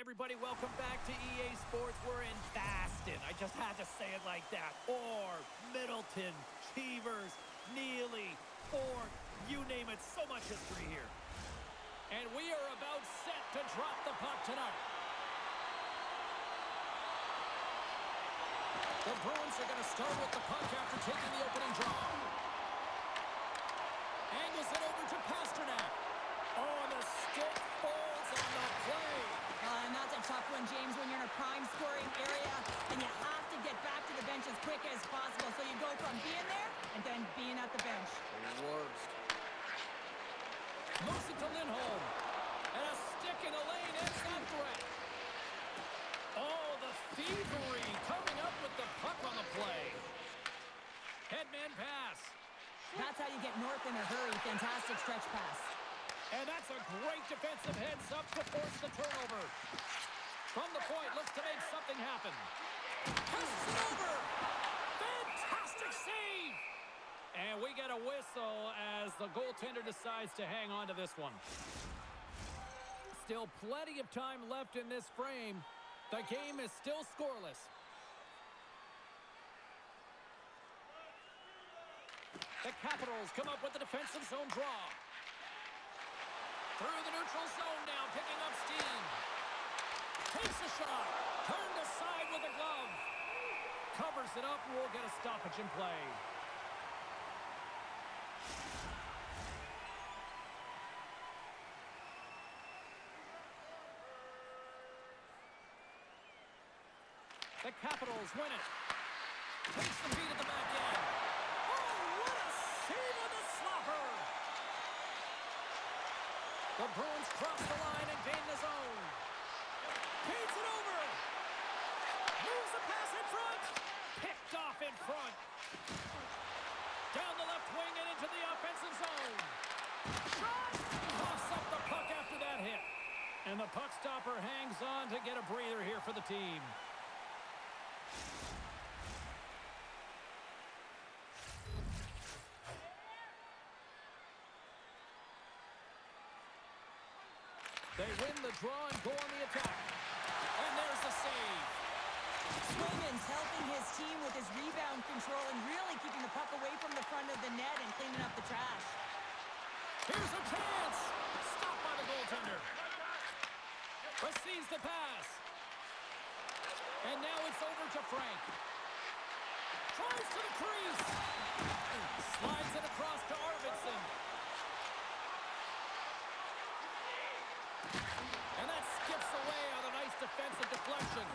everybody. Welcome back to EA Sports. We're in Boston. I just had to say it like that. Or Middleton, Cheevers, Neely, or you name it. So much history here. And we are about set to drop the puck tonight. The Bruins are going to start with the puck after taking the opening draw. Angles it over to Pasternak. Oh, and the stick falls on the play. And that's a tough one, James, when you're in a prime scoring area and you have to get back to the bench as quick as possible. So you go from being there and then being at the bench. Worst. Moves it to Lindholm. And a stick in the lane ends that threat. Oh, the thievery coming up with the puck on the play. Headman pass. That's how you get north in a hurry. Fantastic stretch pass. And that's a great defensive heads-up to force the turnover. From the point, looks to make something happen. Passes it over. Fantastic save. And we get a whistle as the goaltender decides to hang on to this one. Still plenty of time left in this frame. The game is still scoreless. The Capitals come up with the defensive zone draw. Through the neutral zone now, picking up steam. Takes a shot. Turned aside with a glove. Covers it up, and we'll get a stoppage in play. The Capitals win it. Takes the feed at the back end. Oh, what a save on the slapper! The Bruins cross the line and gain the zone. Feeds it over. Moves the pass in front. Picked off in front. Down the left wing and into the offensive zone. Shot! Coughs up the puck after that hit. And the puck stopper hangs on to get a breather here for the team. They win the draw and go on the attack. And there's the save. Swayman's helping his team with his rebound control and really keeping the puck away from the front of the net and cleaning up the trash. Here's a chance. Stopped by the goaltender. Receives the pass. And now it's over to Frank. Tries to the crease. Slides it across to Arvidsson. And that skips away on a nice defensive deflection.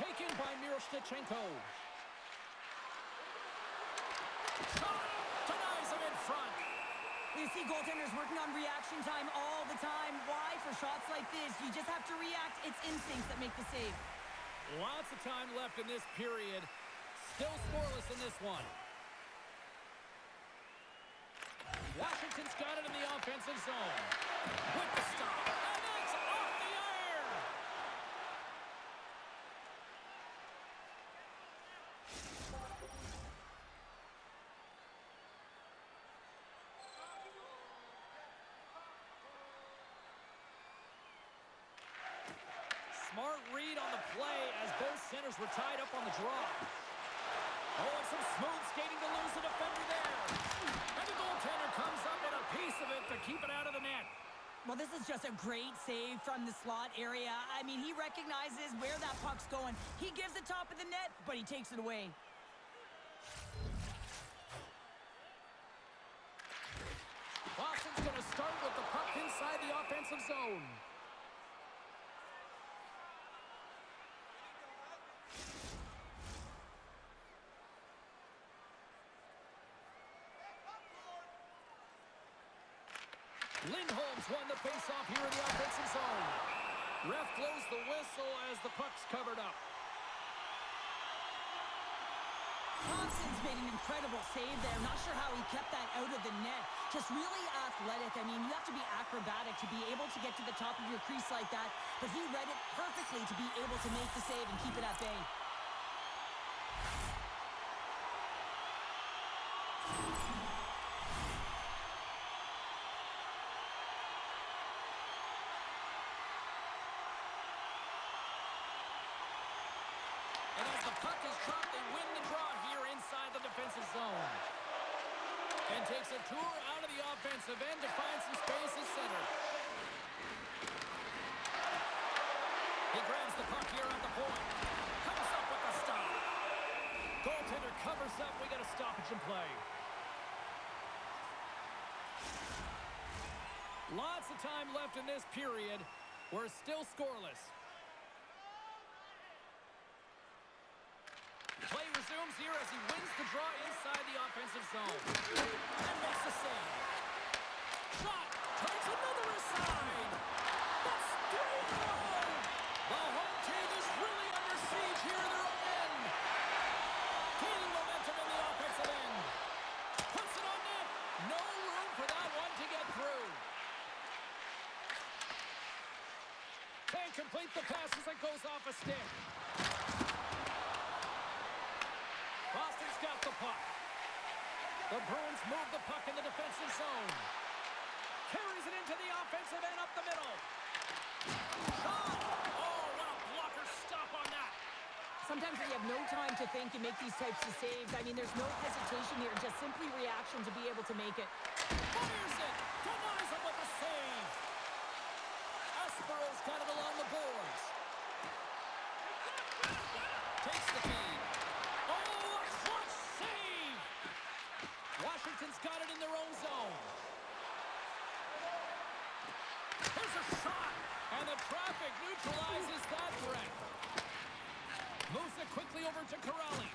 Taken by Miroshnichenko. Shot! Denies him in front. You see goaltenders working on reaction time all the time. Why? For shots like this, you just have to react. It's instincts that make the save. Lots of time left in this period. Still scoreless in this one. Washington's got it in the offensive zone. With the stop. And that's off the iron. Smart read on the play as both centers were tied up on the draw. Oh, and some smooth skating to lose the defender there. And the goaltender comes up with a piece of it to keep it out of the net. Well, this is just a great save from the slot area. I mean, he recognizes where that puck's going. He gives the top of the net, but he takes it away. Boston's going to start with the puck inside the offensive zone. Lindholm's won the faceoff here in the offensive zone. Ref blows the whistle as the puck's covered up. Thompson's made an incredible save there. Not sure how he kept that out of the net. Just really athletic. I mean, you have to be acrobatic to be able to get to the top of your crease like that. But he read it perfectly to be able to make the save and keep it at bay. And takes a tour out of the offensive end to find some space at center. He grabs the puck here at the point. Comes up with the stop. Goaltender covers up. We got a stoppage in play. Lots of time left in this period. We're still scoreless. Play resumes here as he wins the draw inside the offensive zone. And makes the save. Shot. Takes another aside. That's 3 in a row. The home team is really under siege here in their own end. Gaining momentum in the offensive end. Puts it on net. No room for that one to get through. Can't complete the pass as it goes off a stick. Boston's got the puck. The Bruins move the puck in the defensive zone. Carries it into the offensive end up the middle. Shot! Oh, what a blocker stop on that. Sometimes when you have no time to think and make these types of saves, I mean, there's no hesitation here, just simply reaction to be able to make it. Fires it! Denies him with a save! Aspero's got it along the boards. Takes the feed. Oh, a clutch save! Washington's got it in their own zone. There's a shot! And the traffic neutralizes that threat. Moves it quickly over to Corrali.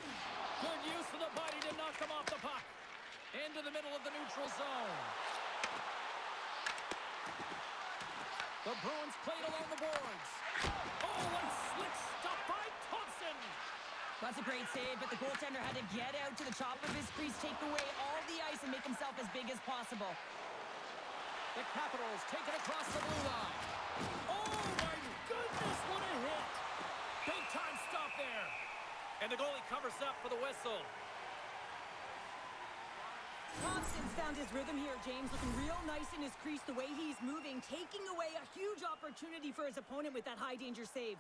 Good use of the body to knock him off the puck. Into the middle of the neutral zone. The Bruins played along the boards. Oh, what a slick stop by Thompson. That's a great save, but the goaltender had to get out to the top of his crease, take away all the ice, and make himself as big as possible. The Capitals take it across the blue line. Oh, my goodness, what a hit. Big time stop there. And the goalie covers up for the whistle. Thompson's found his rhythm here, James, looking real nice in his crease the way he's moving, taking away a huge opportunity for his opponent with that high-danger save.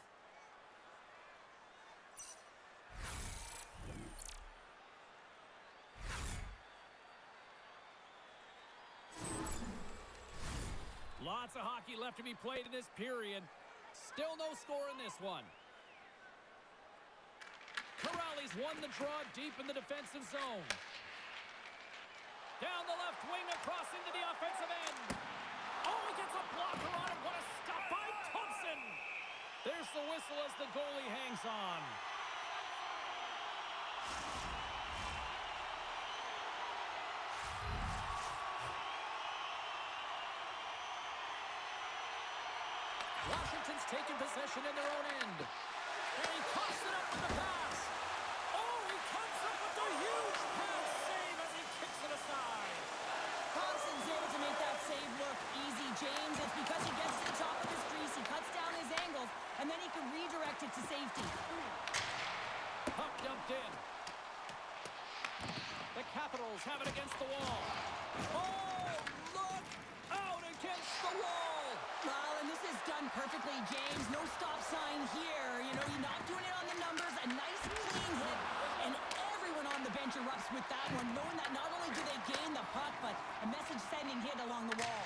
Lots of hockey left to be played in this period. Still no score in this one. Corrali's won the draw deep in the defensive zone. Down the left wing, across into the offensive end. Oh, he gets a blocker on it. What a stop by Thompson. There's the whistle as the goalie hangs on. Washington's taking possession in their own end. And he coughs it up with the pass. Oh, he comes up with a huge pass save as he kicks it aside. Thompson's able to make that save look easy, James. It's because he gets to the top of his crease, he cuts down his angles, and then he can redirect it to safety. Puck dumped in. The Capitals have it against the wall. Oh, look out against the wall. Well, and this is done perfectly, James. No stop sign here. You know, you're not doing it on the numbers. A nice, clean hit. And everyone on the bench erupts with that one, knowing that not only do they gain the puck, but a message-sending hit along the wall.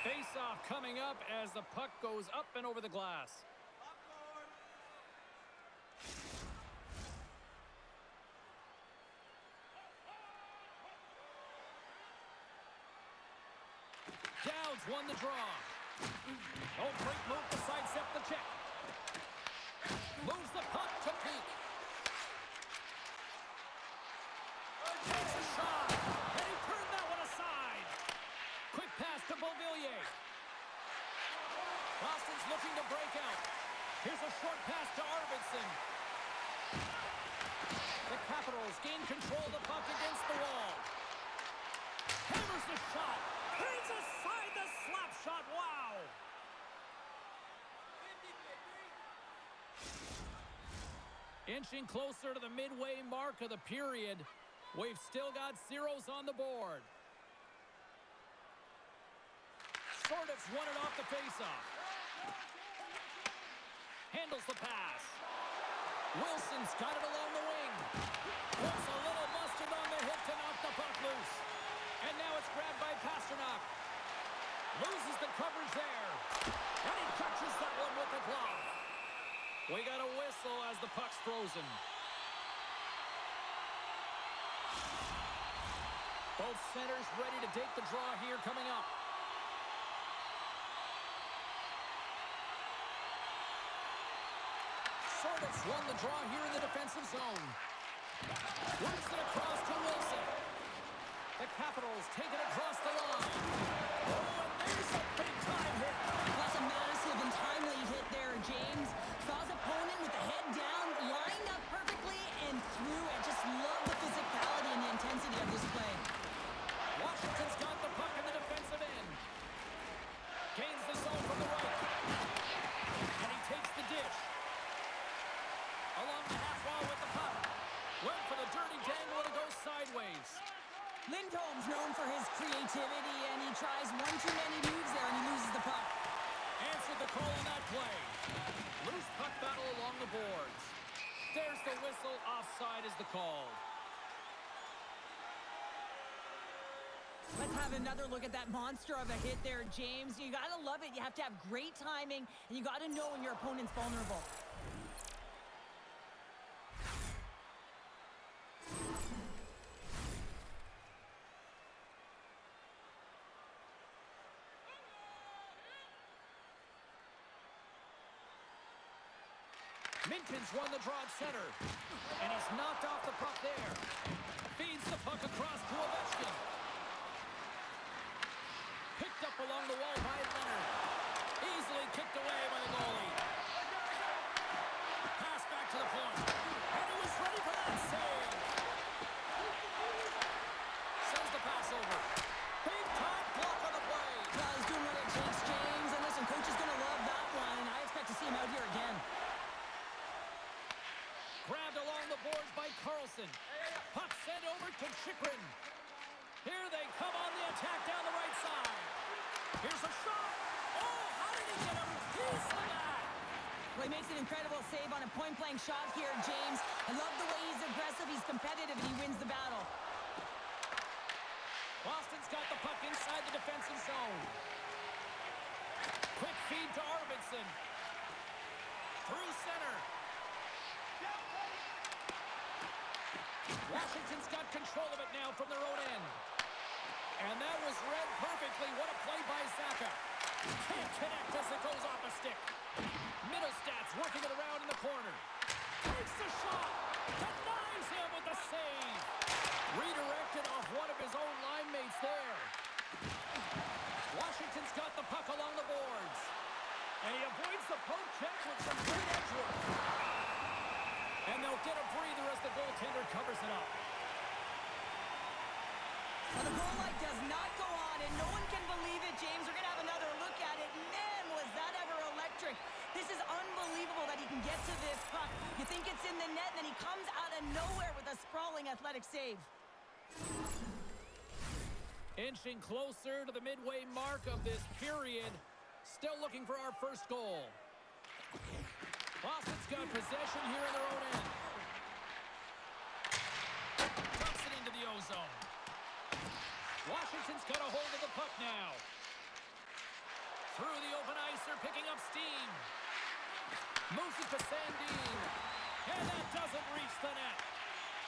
Face-off coming up as the puck goes up and over the glass. Dowds won the draw. Oh, great move to sidestep the check. Moves the puck to Peak. Takes a shot. And he turned that one aside. Quick pass to Beauvillier. Boston's looking to break out. Here's a short pass to Arvidsson. The Capitals gain control of the puck against the wall. Hammers the shot. Turns aside the slap shot. Wow. Inching closer to the midway mark of the period. We've still got zeros on the board. Sordov's won it off the faceoff. Handles the pass. Wilson's got it along the wing. Puts a little mustard on the hit to knock the puck loose. Carlson. Both centers ready to take the draw here coming up. Sort of won the draw here in the defensive zone. Works it across to Wilson. The Capitals take it across the line. Oh, and there's a big-time hit. That's a massive and timely hit there, James. Saw his opponent with the head down, lined up perfectly, and threw it. Just love the physicality and the intensity of this play. Washington's got the puck in the defensive end. Gains the zone from the right. And he takes the dish. Along the half wall with the puck. Went for the dirty dangle and it goes sideways. Lindholm's known for his creativity, and he tries one too many moves there, and he loses the puck. Answered the call on that play. Loose puck battle along the boards. There's the whistle. Offside is the call. Let's have another look at that monster of a hit there, James. You got to love it. You have to have great timing, and you got to know when your opponent's vulnerable. Minton's won the draw at center. And he's knocked off the puck there. Feeds the puck across to Ovechkin. Picked up along the wall by Leonard. Easily kicked away by the goalie. Pass back to the point. And he was ready for that save. Sends the pass over. Big time block on the play. Well, he's doing what it takes, James. And listen, coach is going to love that one. And I expect to see him out here again. Grabbed along the boards by Carlson. Puck sent over to Chychrun. Here they come on the attack down the right side. Here's a shot. Oh, how did he get him? He's the guy. Well, he makes an incredible save on a point-blank shot here, James. I love the way he's aggressive, he's competitive, and he wins the battle. Boston's got the puck inside the defensive zone. Quick feed to Arvidsson. Through center. Washington's got control of it now from their own end. And that was read perfectly. What a play by Zaka. Can't connect as it goes off a stick. Middlestats working it around in the corner. Takes the shot. Denies him with the save. Redirected off one of his own line mates there. Washington's got the puck along the boards. And he avoids the poke check with some great edge work. And they'll get a breather as the goaltender covers it up. Well, the goal light does not go on, and no one can believe it, James. We're going to have another look at it. Man, was that ever electric. This is unbelievable that he can get to this puck. You think it's in the net, and then he comes out of nowhere with a sprawling athletic save. Inching closer to the midway mark of this period. Still looking for our first goal. Boston's got possession here in their own end. Dumps it into the O-zone. Washington's got a hold of the puck now. Through the open ice, they're picking up steam. Moves it to Sandin. And that doesn't reach the net.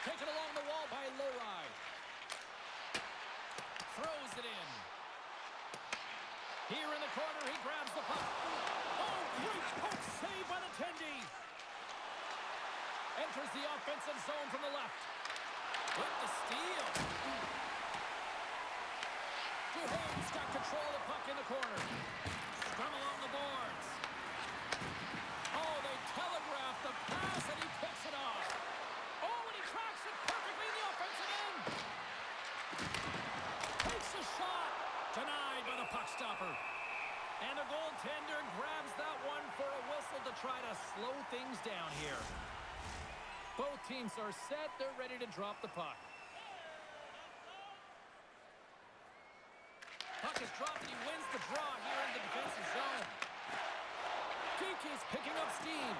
Taken along the wall by Lowry. Throws it in. Here in the corner, he grabs the puck. Oh, great poke save by the Tendy. Enters the offensive zone from the left. With the steal. Duhane's got control of the puck in the corner. Scrum along the boards. Oh, they telegraph the pass, and he picks it off. Oh, and he tracks it perfectly in the offensive end. Takes a shot. Denied by the puck stopper. And the goaltender grabs that one for a whistle to try to slow things down here. Both teams are set. They're ready to drop the puck. Puck is dropped, and he wins the draw here in the defensive zone. Geeky's picking up steam.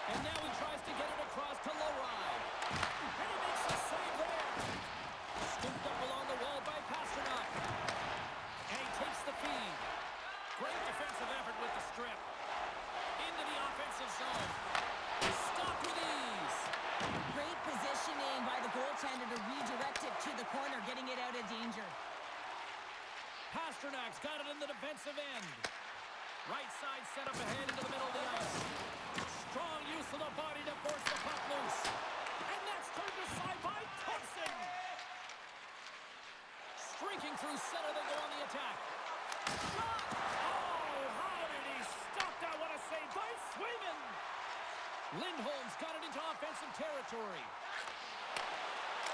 And now he tries to get it across to Lowry. And he makes a save there. Scooped up along the wall by Pasternak. And he takes the feed. Great defensive effort with the strip. Into the offensive zone. Stopped with ease. to the corner, getting it out of danger. Pasternak's got it in the defensive end. Right side set up ahead into the middle of the ice. Strong use of the body to force the puck loose. And that's turned aside by Thompson. Streaking through center, they go on the attack. Shot! Oh, how did he stop that? What a save by Swayman! Lindholm's got it into offensive territory.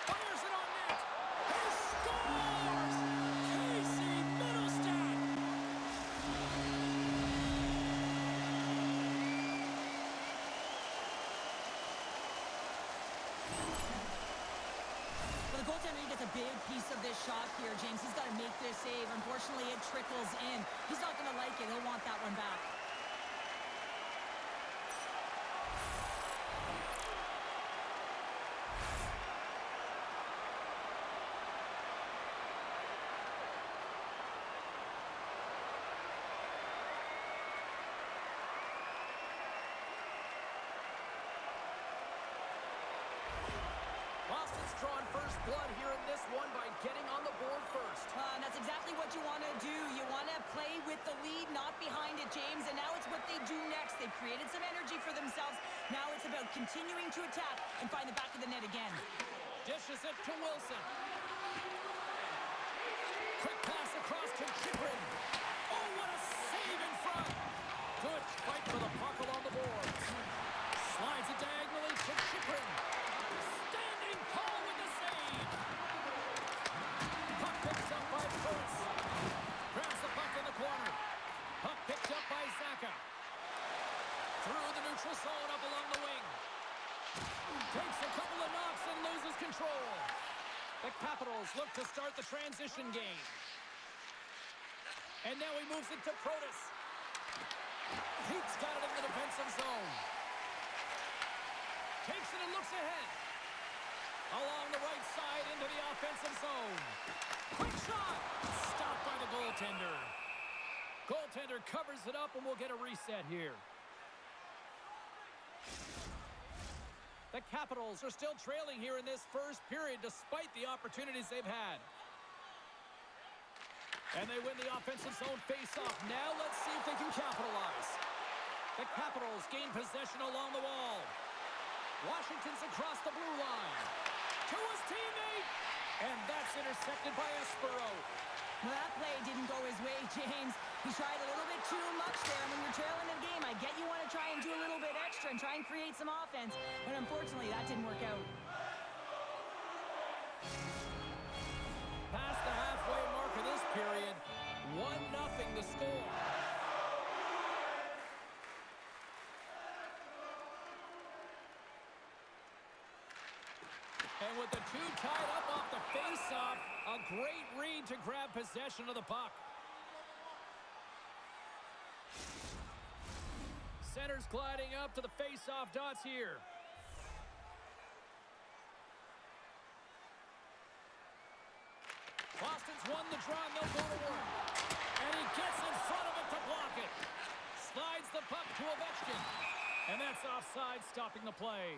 Fires it on net. He scores! Casey Middlestat! Well, the goaltender, he gets a big piece of this shot here, James. He's got to make this save. Unfortunately, it trickles in. He's not going to like it. He'll want that one back. Boston's drawn first blood here in this one by getting on the board first. And that's exactly what you want to do. You want to play with the lead, not behind it, James. And now it's what they do next. They've created some energy for themselves. Now it's about continuing to attack and find the back of the net again. Dishes it to Wilson. Quick pass across to Chyprin. Oh, what a save in front. Good fight for the puck along the boards. Slides it diagonally to Chyprin. Standing tall with the save. Puck picked up by Bruins. Grabs the puck in the corner. Puck picked up by Zacha. Through the neutral zone up along the wing. Takes a couple of knocks and loses control. The Capitals look to start the transition game. And now he moves it to Protas. Pete's got it in the defensive zone. Takes it and looks ahead. Along the right side into the offensive zone. Quick shot! Stopped by the goaltender. Goaltender covers it up and we'll get a reset here. The Capitals are still trailing here in this first period despite the opportunities they've had. And they win the offensive zone face-off. Now let's see if they can capitalize. The Capitals gain possession along the wall. Washington's across the blue line. To his teammate. And that's intercepted by Espero. Well, that play didn't go his way, James. He tried a little bit too much there. When you're trailing the game, I get you want to try and do a little bit extra and try and create some offense. But unfortunately, that didn't work out. Past the halfway mark of this period, 1-0 the score. And with the two tied up off the face-off, a great read to grab possession of the puck. Center's gliding up to the face-off dots here. Boston's won the draw and they'll go to work. And he gets in front of it to block it. Slides the puck to Ovechkin. And that's offside, stopping the play.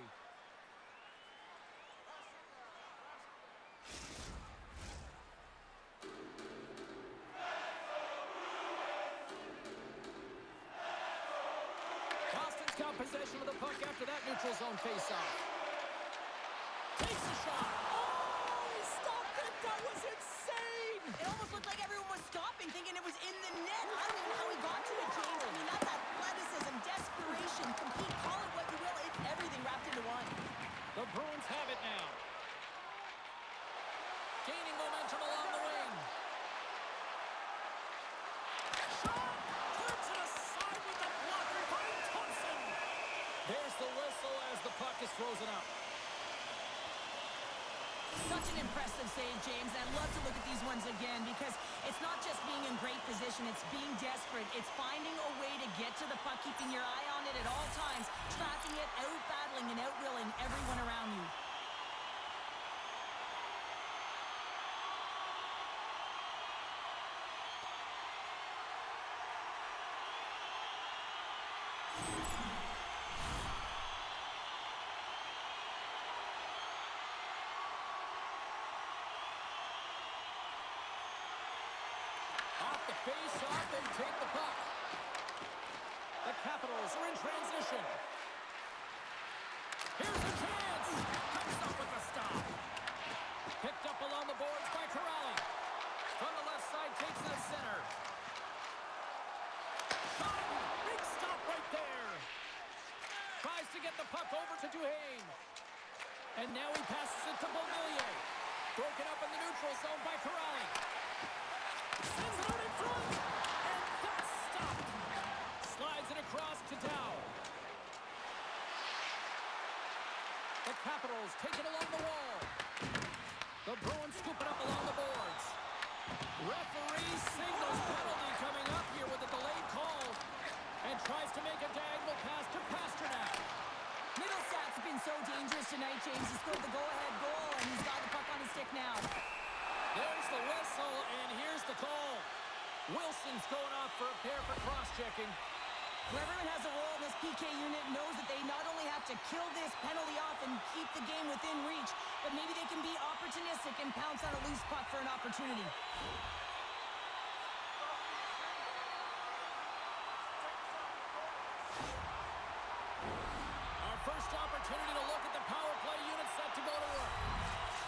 Boston's got possession of the puck after that neutral zone faceoff. Takes a shot. Oh, he stopped it. That was insane. It almost looked like everyone was stopping, thinking it was in the net. I don't know how he got to it, James. I mean, that's athleticism, desperation, compete, call it what you will. It's everything wrapped into one. The Bruins have it now. Gaining momentum along the wing. Shot! Turns it aside with the blocker by Thompson. There's the whistle as the puck is frozen up. Such an impressive save, James. And I'd love to look at these ones again because it's not just being in great position. It's being desperate. It's finding a way to get to the puck, keeping your eye on it at all times, tracking it, out-battling and out-willing everyone around you. face off and take the puck. The Capitals are in transition. Here's a chance. Comes up with a stop. Picked up along the boards by Corrali. From the left side, takes it to center. Shot! Big stop right there. Tries to get the puck over to Duhaime. And now he passes it to Beauvillier. Broken up in the neutral zone by Corrali. Sends it out in front. And that's stopped. Slides it across to Dow. The Capitals take it along the wall. The Bruins scoop it up along the boards. Referee signals penalty coming up here with a delayed call. And tries to make a diagonal pass to Pasternak. Middlestats have been so dangerous tonight, James. He scored the go-ahead goal, and he's got the puck on his stick now. There's the whistle, and here's the call. Wilson's going off for a pair for cross-checking. Whoever has a role in this PK unit knows that they not only have to kill this penalty off and keep the game within reach, but maybe they can be opportunistic and pounce on a loose puck for an opportunity. Our first opportunity to look at the power play unit set to go to work.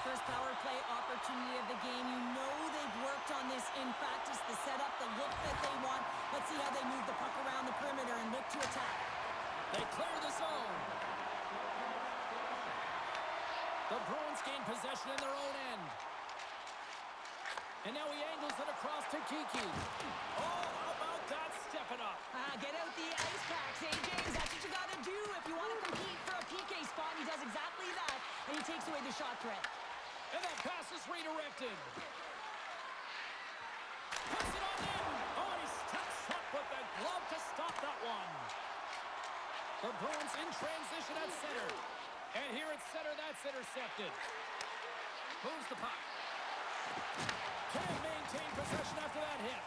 First power play opportunity of the game. You know they've worked on this in practice, the setup, the look that they want. Let's see how they move the puck around the perimeter and look to attack. They clear the zone. The Bruins gain possession in their own end. And now he angles it across to Kiki. Oh, how about that stepping up? Get out the ice packs, hey, James. That's what you got to do if you want to compete for a PK spot. He does exactly that, and he takes away the shot threat. And that pass is redirected. Puts it on in. Oh, he steps up with the glove to stop that one. The Bruins in transition at center. And here at center, that's intercepted. Moves the puck. Can't maintain possession after that hit.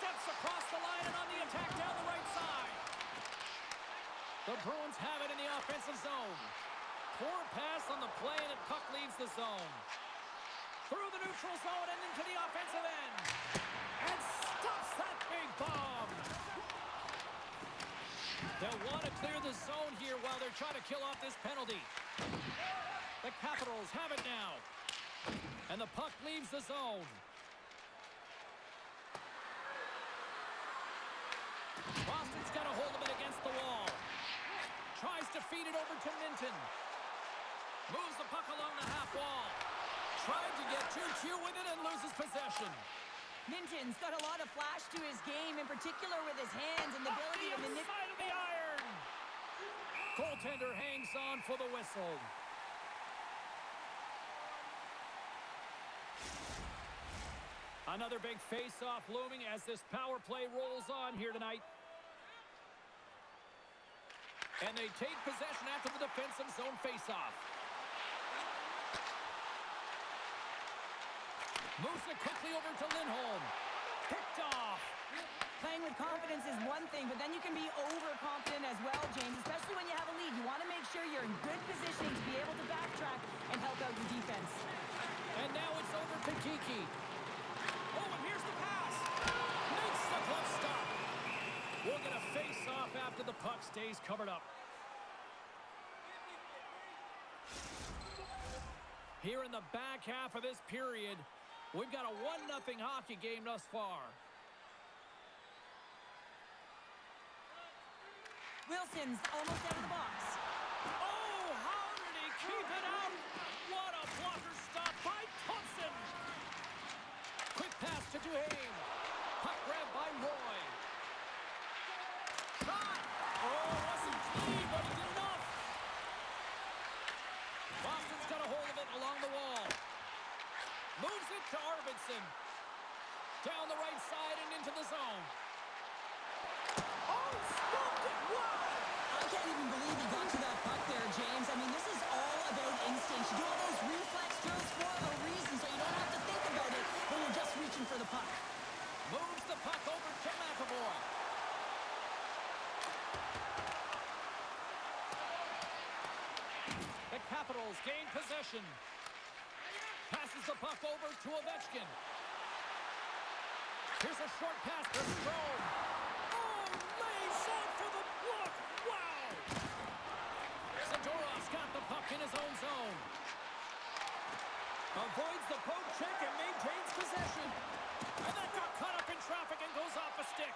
Steps across the line and on the attack down the right side. The Bruins have it in the offensive zone. Poor pass on the play, and the puck leaves the zone. Through the neutral zone and into the offensive end. And stops that big bomb. They'll want to clear the zone here while they're trying to kill off this penalty. The Capitals have it now. And the puck leaves the zone. Boston's got a hold of it against the wall. Tries to feed it over to Minton. Moves the puck along the half wall. Tried to get too cute with it and loses possession. Minton's got a lot of flash to his game, in particular with his hands and the ability to manipulate. Side of the iron. Goaltender hangs on for the whistle. Another big face-off looming as this power play rolls on here tonight. And they take possession after the defensive zone face-off. Moves it quickly over to Lindholm. Picked off. Playing with confidence is one thing, but then you can be overconfident as well, James, especially when you have a lead. You want to make sure you're in good position to be able to backtrack and help out your defense. And now it's over to Kiki. Oh, and here's the pass. Makes the glove stop. We'll get a face-off after the puck stays covered up. Here in the back half of this period, we've got a 1-0 hockey game thus far. Wilson's almost out of the box. Oh, how did he keep it out? What a blocker stop by Thompson. Quick pass to Duhaime. Puck grab by Roy. Shot. Oh, wasn't clean, but he did enough. Boston's got a hold of it along the wall. Moves it to Arvidsson. Down the right side and into the zone. Oh, stopped it. Wow. I can't even believe he got to that puck there, James. I mean, this is all about instinct. You do all those reflex drills for a reason, so you don't have to think about it when you're just reaching for the puck. Moves the puck over to McAvoy. The Capitals gain possession. Passes the puck over to Ovechkin. Here's a short pass to Strome. Oh, lays out for the block. Wow! Zadorov's got the puck in his own zone. Avoids the poke check and maintains possession. And that got caught up in traffic and goes off a stick.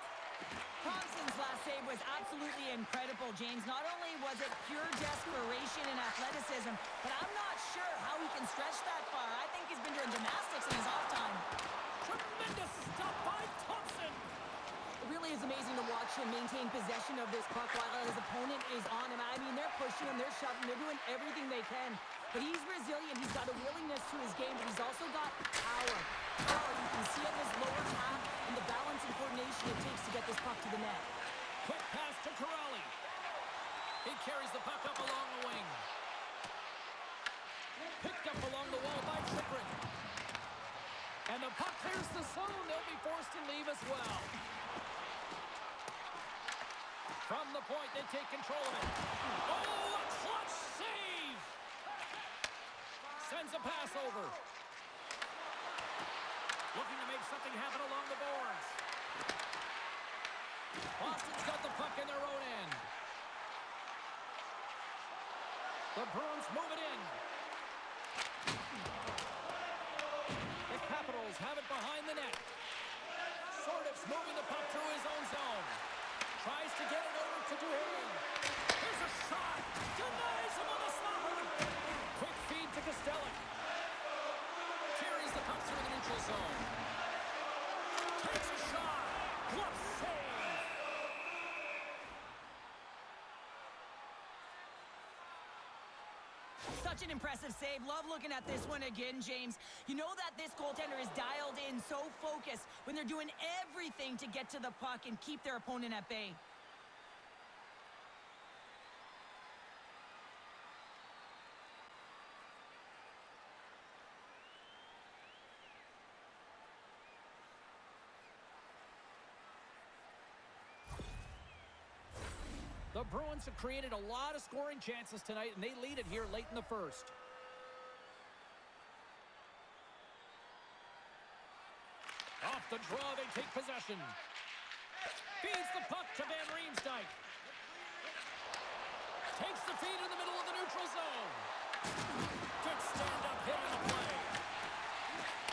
Thompson's last save was absolutely incredible, James. Not only was it pure desperation and athleticism, but I'm not sure how he can stretch that far. I think he's been doing gymnastics in his off time. Tremendous stop by Thompson. It really is amazing to watch him maintain possession of this puck while his opponent is on him. I mean, they're pushing him, they're shoving, they're doing everything they can. But he's resilient, he's got a willingness to his game, but he's also got power. Power, you can see on his lower half and the balance and coordination it takes to get this puck to the net. Quick pass to Corrali. He carries the puck up along the wing. Picked up along the wall by Chikrin. And the puck clears the zone. They'll be forced to leave as well. From the point, they take control of it. Oh, a clutch save! Sends a pass over. Looking to make something happen along the boards. Boston's got the puck in their own end. The Bruins move it in. The Capitals have it behind the net. Sordov's moving the puck through his own zone. Tries to get it over to Duhaime. Here's a shot. Denies him on the stopper. Quick feed to Kostelic. Carries the puck through the neutral zone. Takes a shot. Glove save. Such an impressive save. Love looking at this one again, James. You know that this goaltender is dialed in, so focused when they're doing everything to get to the puck and keep their opponent at bay. The Bruins have created a lot of scoring chances tonight, and they lead it here late in the first. Off the draw, they take possession. Feeds the puck to Van Riemsdyk. Takes the feed in the middle of the neutral zone. Good stand-up hit on the play.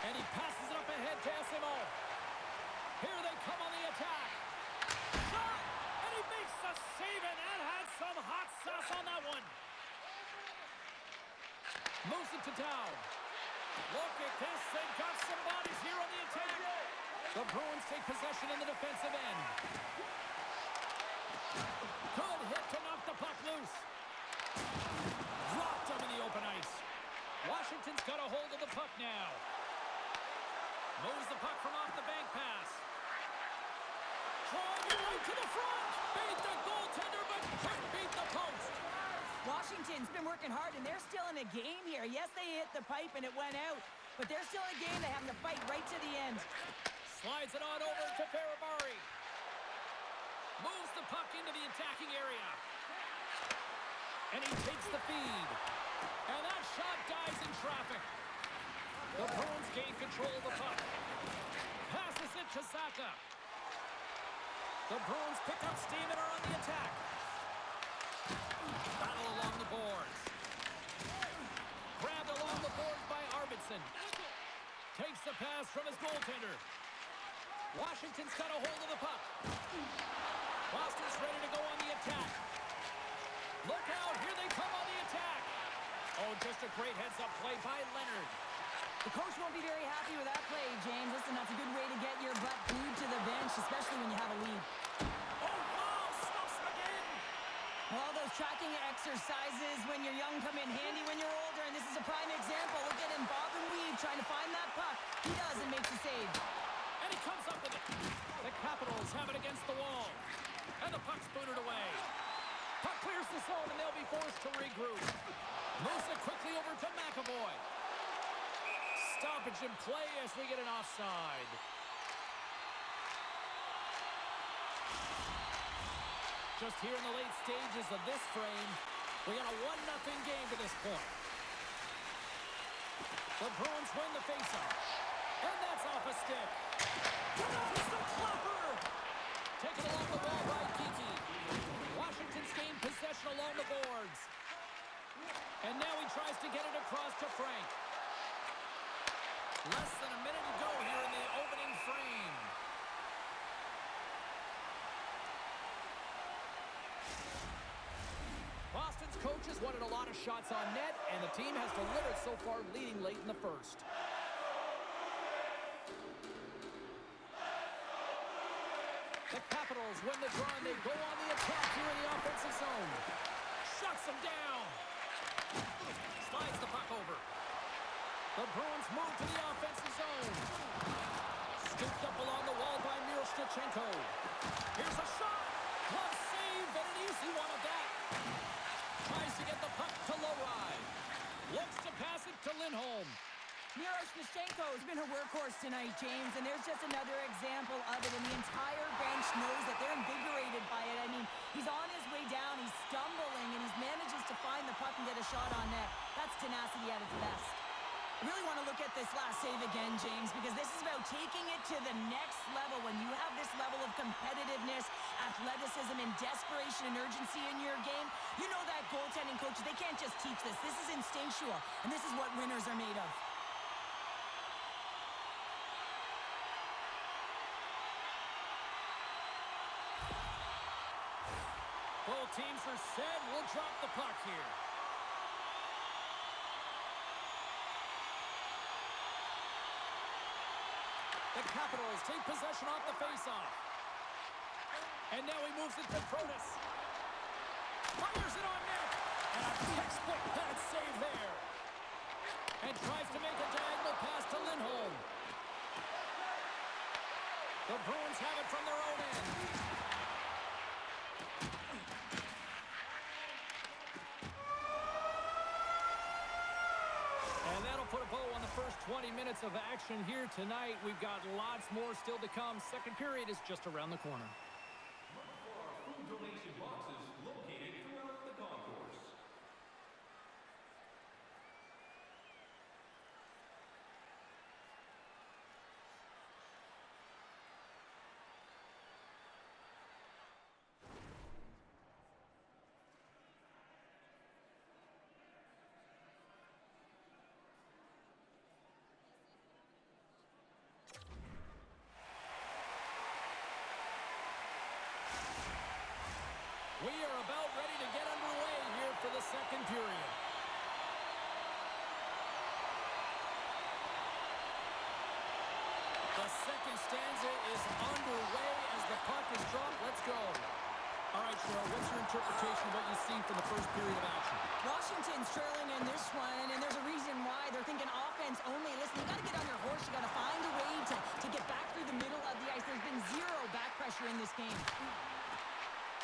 And he passes it up ahead to SMO. Here they come on the attack. Shot! And he makes the save, and that had some hot sauce on that one. Moves it to Dow. Look at this. They've got some bodies here on the attack. The Bruins take possession in the defensive end. Good hit to knock the puck loose. Dropped him in the open ice. Washington's got a hold of the puck now. Moves the puck from off the bank pass. Driving right to the front. Beat the goaltender, but couldn't beat the post. Washington's been working hard, and they're still in a game here. Yes, they hit the pipe, and it went out. But they're still in a game. They have to fight right to the end. Slides it on over to Ferrabari. Moves the puck into the attacking area. And he takes the feed. And that shot dies in traffic. The Bruins gain control of the puck. Passes it to Saka. The Bruins pick up steam and are on the attack. Battle along the boards. Grabbed along the boards by Arvidsson. Takes the pass from his goaltender. Washington's got a hold of the puck. Boston's ready to go on the attack. Look out, here they come on the attack. Oh, just a great heads-up play by Leonard. The coach won't be very happy with that play, James. Listen, that's a good way to get your butt glued to the bench, especially when you have a lead. Oh, wow, stops again. Well, those tracking exercises when you're young come in handy when you're older, and this is a prime example. Look at him bob and weave, trying to find that puck. He does and makes the save. And he comes up with it. The Capitals have it against the wall. And the puck's booted away. Puck clears the zone, and they'll be forced to regroup. Moves it quickly over to McAvoy. Stoppage in play as we get an offside. Just here in the late stages of this frame, we got a 1-0 game to this point. The Bruins win the faceoff. And that's off a stick. Connects the klopper. Taken along the wall by Kiki. Washington's gained possession along the boards. And now he tries to get it across to Frank. Less than a minute to go here in the opening frame. Boston's coaches wanted a lot of shots on net, and the team has delivered so far, leading late in the first. The Capitals win the draw, and they go on the attack here in the offensive zone. Shuts them down. Slides the puck over. The Bruins move to the offensive zone. Scooped up along the wall by Miroshnichenko. Here's a shot. Glove save, and an easy one at that. Tries to get the puck to Lowry. Looks to pass it to Lindholm. Miroshnichenko has been her workhorse tonight, James, and there's just another example of it, and the entire bench knows that they're invigorated by it. I mean, he's on his way down, he's stumbling, and he manages to find the puck and get a shot on net. That's tenacity at its best. I really want to look at this last save again, James, because this is about taking it to the next level. When you have this level of competitiveness, athleticism, and desperation and urgency in your game, you know that goaltending coaches, they can't just teach this. This is instinctual, and this is what winners are made of. Both teams are set. We'll drop the puck here. The Capitals take possession off the faceoff. And now he moves it to Protas. Fires it on net. And a textbook pad save there. And tries to make a diagonal pass to Lindholm. The Bruins have it from their own end. And that'll put a bow on the first 20 minutes of action here tonight. We've got lots more still to come. Second period is just around the corner. Look for our food donation boxes located throughout the concourse. We are about ready to get underway here for the second period. The second stanza is underway as the puck is dropped. Let's go. All right, Cheryl, what's your interpretation of what you've seen from the first period of action? Washington's trailing in this one, and there's a reason why. They're thinking offense only. Listen, you got to get on your horse. You got to find a way to get back through the middle of the ice. There's been zero back pressure in this game.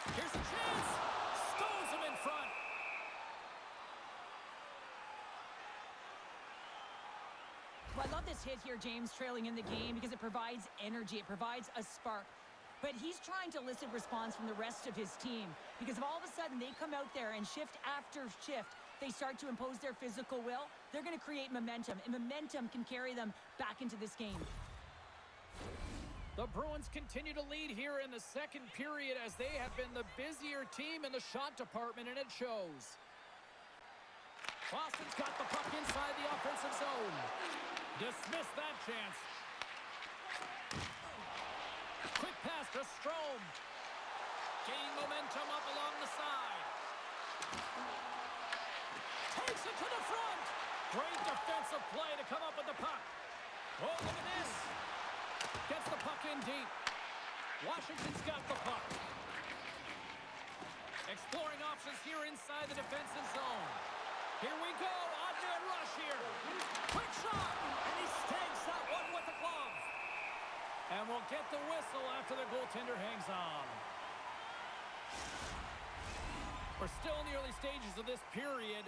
Here's a chance. Stones him in front. Well, I love this hit here, James, trailing in the game, because it provides energy. It provides a spark. But he's trying to elicit response from the rest of his team, because if all of a sudden they come out there and shift after shift, they start to impose their physical will, they're going to create momentum, and momentum can carry them back into this game. The Bruins continue to lead here in the second period as they have been the busier team in the shot department, and it shows. Boston's got the puck inside the offensive zone. Dismiss that chance. Quick pass to Strome. Gain momentum up along the side. Takes it to the front. Great defensive play to come up with the puck. Oh, look at this. Gets the puck in deep. Washington's got the puck. Exploring options here inside the defensive zone. Here we go. Odd man rush here. Quick shot. And he snags that one with the glove. And we'll get the whistle after the goaltender hangs on. We're still in the early stages of this period.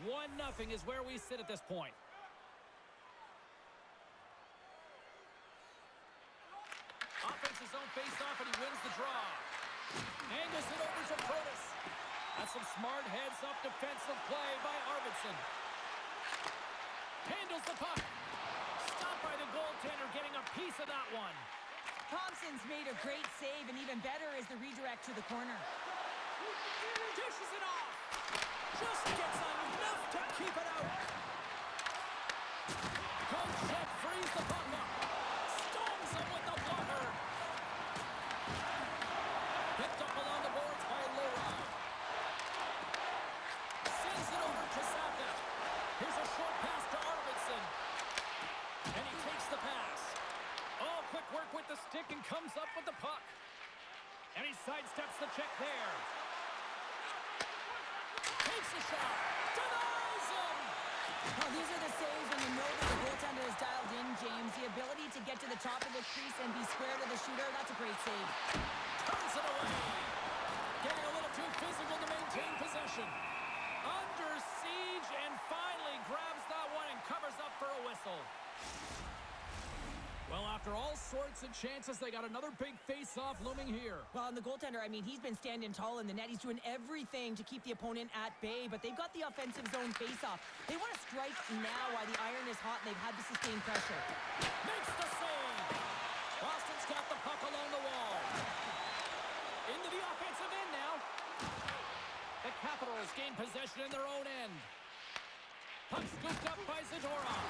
1-0 is where we sit at this point. Offensive zone face-off, and he wins the draw. Angles it over to Protas. That's some smart heads-up defensive play by Arvidsson. Handles the puck. Stopped by the goaltender. are getting a piece of that one. Thompson's made a great save, and even better is the redirect to the corner. Dishes it off. Just gets enough to keep it out. Gonchek frees the puck up. Stones him with the blocker. Picked up along the boards by Lora. Sends it over to Saka. Here's a short pass to Arvidsson. And he takes the pass. Oh, quick work with the stick and comes up with the puck. And he sidesteps the check there. Takes a shot. Denies him. Well, these are the saves when you know that the goaltender is dialed in, James. The ability to get to the top of the crease and be square to the shooter, that's a great save. Turns it away. Getting a little too physical to maintain possession. Under siege and finally grabs that one and covers up for a whistle. Well, after all sorts of chances, they got another big face-off looming here. Well, and the goaltender, I mean, he's been standing tall in the net. He's doing everything to keep the opponent at bay, but they've got the offensive zone face-off. They want to strike now while the iron is hot, and they've had to sustain pressure. Makes the save. Boston's got the puck along the wall. Into the offensive end now. The Capitals gain possession in their own end. Puck scooped up by Zadorov.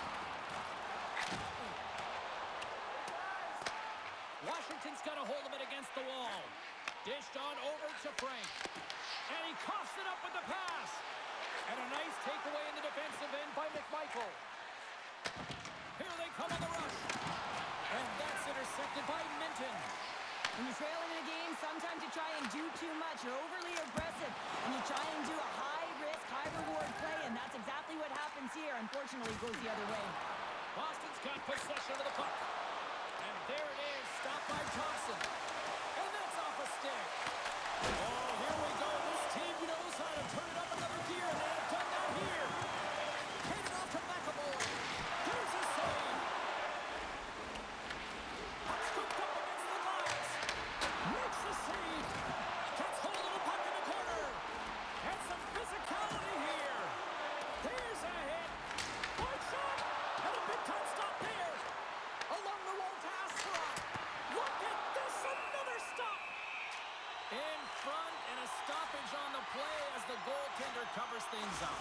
Washington's got a hold of it against the wall. Dished on over to Frank. And he coughs it up with the pass. And a nice takeaway in the defensive end by McMichael. Here they come on the rush. And that's intercepted by Minton. When you're trailing in a game, sometimes you try and do too much. You're overly aggressive, and you try and do a high-risk, high-reward play, and that's exactly what happens here. Unfortunately, it goes the other way. Boston's got possession of the puck. And there it is, stopped by Thompson. And that's off a stick. Oh, here we go. This team knows how to turn it up another gear, and they have done that here. Handed off to McAvoy. Here's a save. Puck scooped up against the glass. Makes the save. Gets hold of the puck in the corner. And some physicality here. There's a hit. One shot. And a big-time stop there. Along the wall to Astra. Look at this. Another stop. In front and a stoppage on the play as the goaltender covers things up.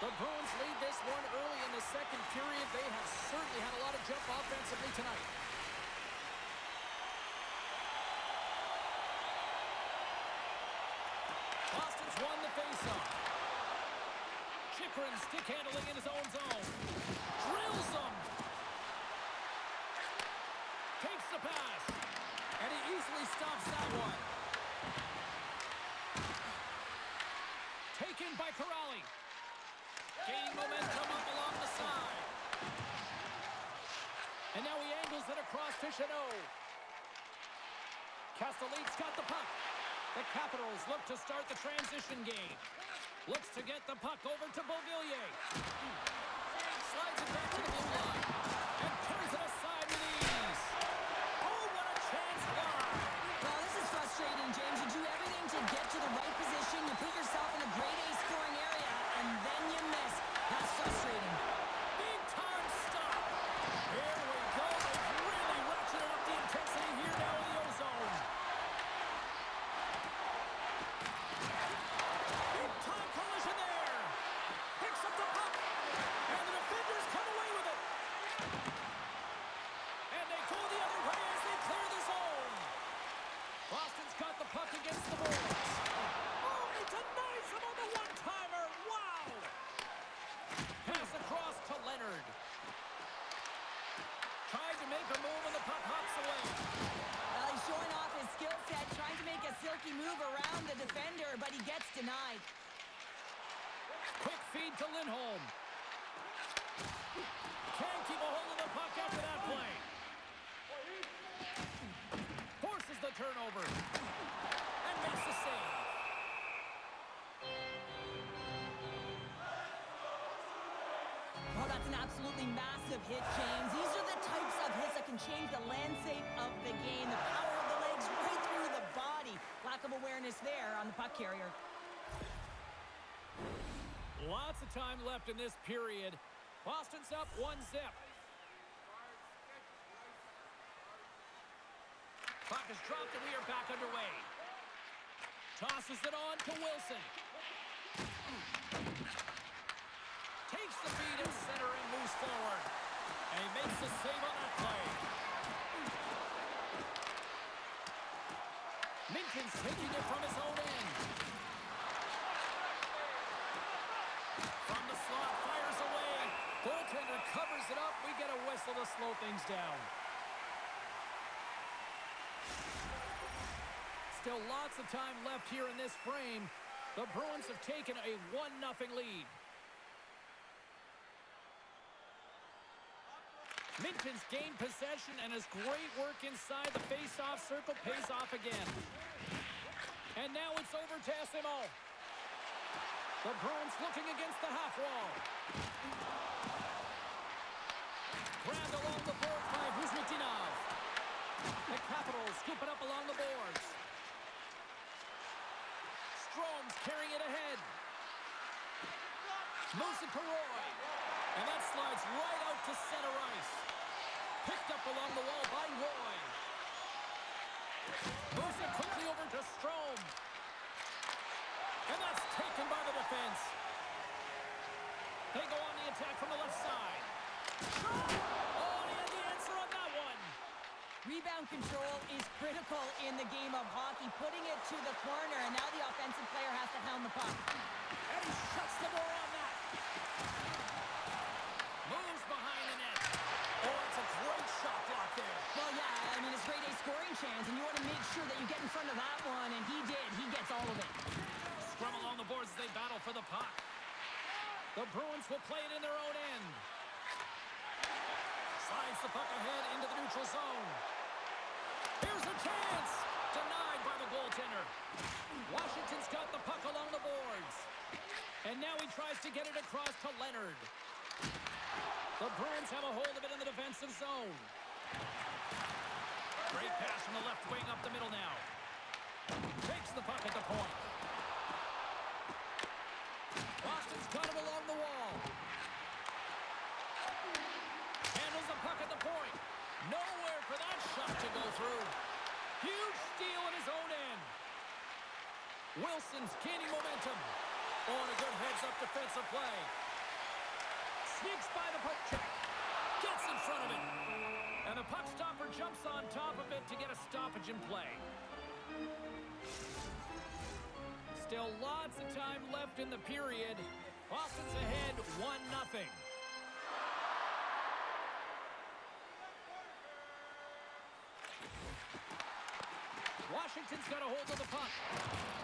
The Bruins lead this one early in the second period. They have certainly had a lot of jump offensively tonight. Boston's won the faceoff. Chychrun stick handling in his own zone. Drills them. Takes the pass. And he easily stops that one. Taken by Corrali. Gaining momentum up along the side. And now he angles it across to Chanot. Castellit's got the puck. The Capitals look to start the transition game. Looks to get the puck over to Beauvillier. Slides it back to the blue line. And turns it aside with ease. Oh, what a chance wide. Well, this is frustrating, James. You do everything to get to the right position. You put yourself in a grade A scoring area, and then you miss. That's frustrating. Big time stop. Here we go. They've really ratcheted up the intensity here now in the ozone. Big time collision there. Picks up the puck. And the defenders come away with it. And they go the other way as they clear the zone. Boston's got the puck against the boards. Oh, he denies him on the one-timer. Wow. Pass across to Leonard. Tried to make a move and the puck hops away. Well, he's showing off his skill set, trying to make a silky move around the defender, but he gets denied. Quick feed to Lindholm. Can't keep a hold of the puck after that play. Forces the turnover. And makes the save. Oh, that's an absolutely massive hit, James. These are the types of hits that can change the landscape of the game. The power of the legs right through the body. Lack of awareness there on the puck carrier. Lots of time left in this period. Boston's up 1-0. Puck is dropped and we are back underway. Tosses it on to Wilson. Takes the feed in center and moves forward. And he makes the save on that play. Minkin's taking it from his own end. From the slot, fires away. Goaltender covers it up. We get a whistle to slow things down. Still lots of time left here in this frame. The Bruins have taken a 1-0 lead. Minton's gained possession and his great work inside the face-off circle pays off again. And now it's over to SMO. The Bruins looking against the half wall. Grabbed along the boards by Huzmitinov. The Capitals scoop it up along the boards. Strome's carrying it ahead. Moves it to Roy. And that slides right out to center ice. Picked up along the wall by Roy. Moves it quickly over to Strome. And that's taken by the defense. They go on the attack from the left side. Oh, and he had the answer on that one. Rebound control is critical in the game of hockey. Putting it to the corner, and now the offensive player has to hound the puck. And he shuts the door on that. Moves behind the net. Oh, it's a great shot block there. Well, yeah, I mean, it's grade A scoring chance, and you want to make sure that you get in front of that one, and he did. He gets all of it. Scrum along the boards as they battle for the puck. The Bruins will play it in their own end. Slides the puck ahead into the neutral zone. Here's a chance! Denied by the goaltender. Washington's got the puck along the boards. And now he tries to get it across to Leonard. The Bruins have a hold of it in the defensive zone. Great pass from the left wing up the middle now. Takes the puck at the point. Boston's got him along the wall. Handles the puck at the point. Nowhere for that shot to go through. Huge steal in his own end. Wilson's gaining momentum. Oh, and a good heads-up defensive play. Sneaks by the poke check. Gets in front of it. And the puck stopper jumps on top of it to get a stoppage in play. Still lots of time left in the period. Boston's ahead 1-0. Washington's got a hold of the puck.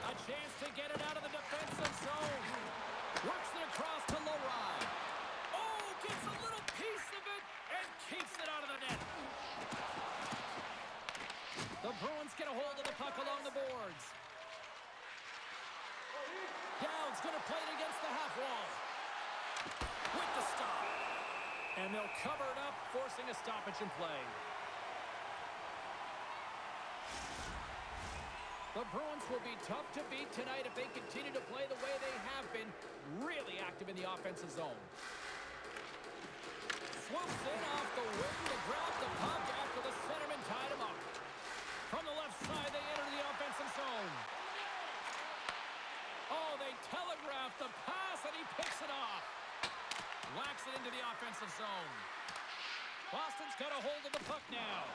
A chance to get it out of the defensive zone. Works it across to Lowry. Oh, gets a little piece of it and keeps it out of the net. The Bruins get a hold of the puck along the boards. Dowd's going to play it against the half wall. With the stop. And they'll cover it up, forcing a stoppage in play. The Bruins will be tough to beat tonight if they continue to play the way they have been, really active in the offensive zone. Swoops in off the wing to grab the puck after the centerman tied him up. From the left side, they enter the offensive zone. Oh, they telegraph the pass, and he picks it off. Whacks it into the offensive zone. Boston's got a hold of the puck now.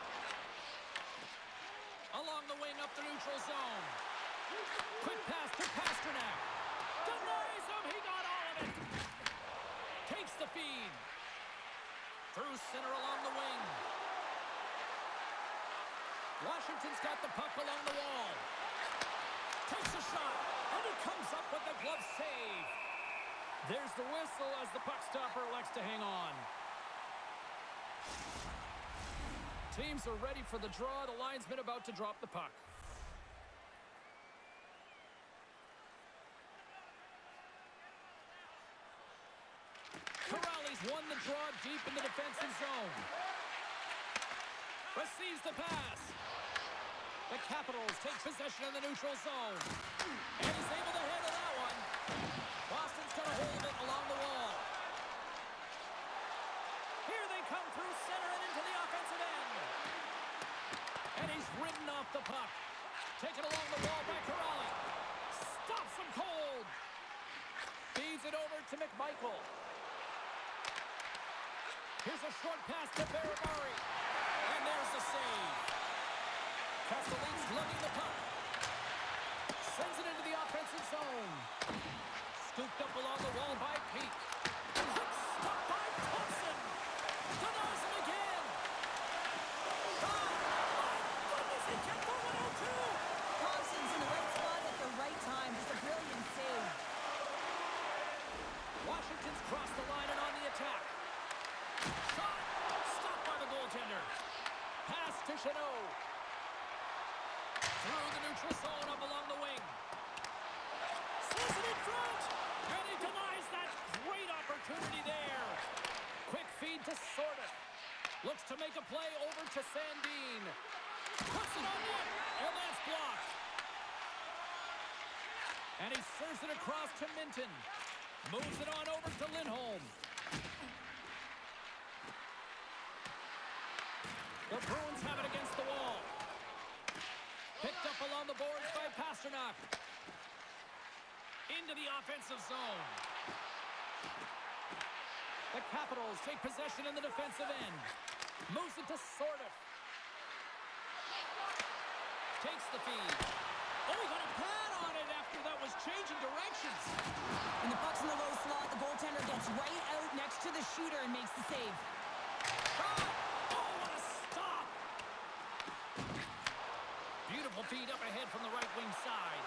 Along the wing up the neutral zone. Quick pass to Pasternak. Denies him. He got all of it. Takes the feed. Through center along the wing. Washington's got the puck along the wall. Takes a shot. And he comes up with the glove save. There's the whistle as the puck stopper elects to hang on. Teams are ready for the draw. The linesman about to drop the puck. Corrales won the draw deep in the defensive zone. Receives the pass. The Capitals take possession in the neutral zone. And he's able to handle that one. Boston's got a hold of it along the wall. Here they come through center and into the offensive end. And he's ridden off the puck. Taken along the wall by Corrali. Stops him cold. Feeds it over to McMichael. Here's a short pass to Barabari. And there's the save. Castelline's lugging the puck. Sends it into the offensive zone. Scooped up along the wall by Peak. Stopped by Thompson. Denies him again. Shot. My goodness, he kept the 1-0-2. Thompson's in the right spot at the right time. Just a brilliant save. Washington's crossed the line and on the attack. Shot. Stopped by the goaltender. Pass to Chanot. Through the neutral zone up along the wing. Slits it in front. And he denies that great opportunity there. Quick feed to Sorda. Looks to make a play over to Sandin. Puts it on net. And that's blocked. And he serves it across to Minton. Moves it on over to Lindholm. The Bruins have it against the wall. Picked up along the boards by Pasternak. Into the offensive zone. The Capitals take possession in the defensive end. Moves it to Sordiff. Takes the feed. Oh, he got a pad on it after that was changing directions. When the puck's in the low slot, the goaltender gets right out next to the shooter and makes the save. Shot! Oh, what a stop! Beautiful feed up ahead from the right wing side.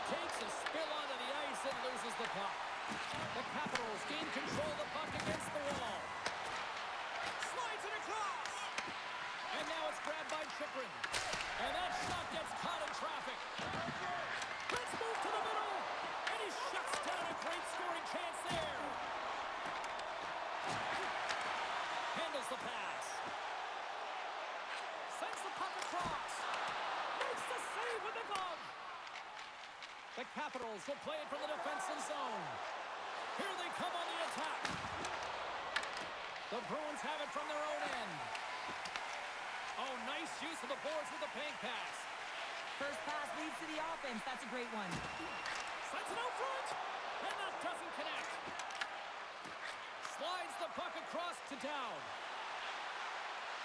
Takes a spill onto the ice and loses the puck. The Capitals gain control of the puck against the wall. Slides it across. And now it's grabbed by Chychrun. And that shot gets caught in traffic. Let's move to the middle. And he shuts down a great scoring chance there. Handles the pass. Sends the puck across. Makes the save with the glove. The Capitals will play it from the defensive zone. Here they come on the attack. The Bruins have it from their own end. Oh, nice use of the boards with the paint pass. First pass leads to the offense. That's a great one. Sends it out front. And that doesn't connect. Slides the puck across to Dowd.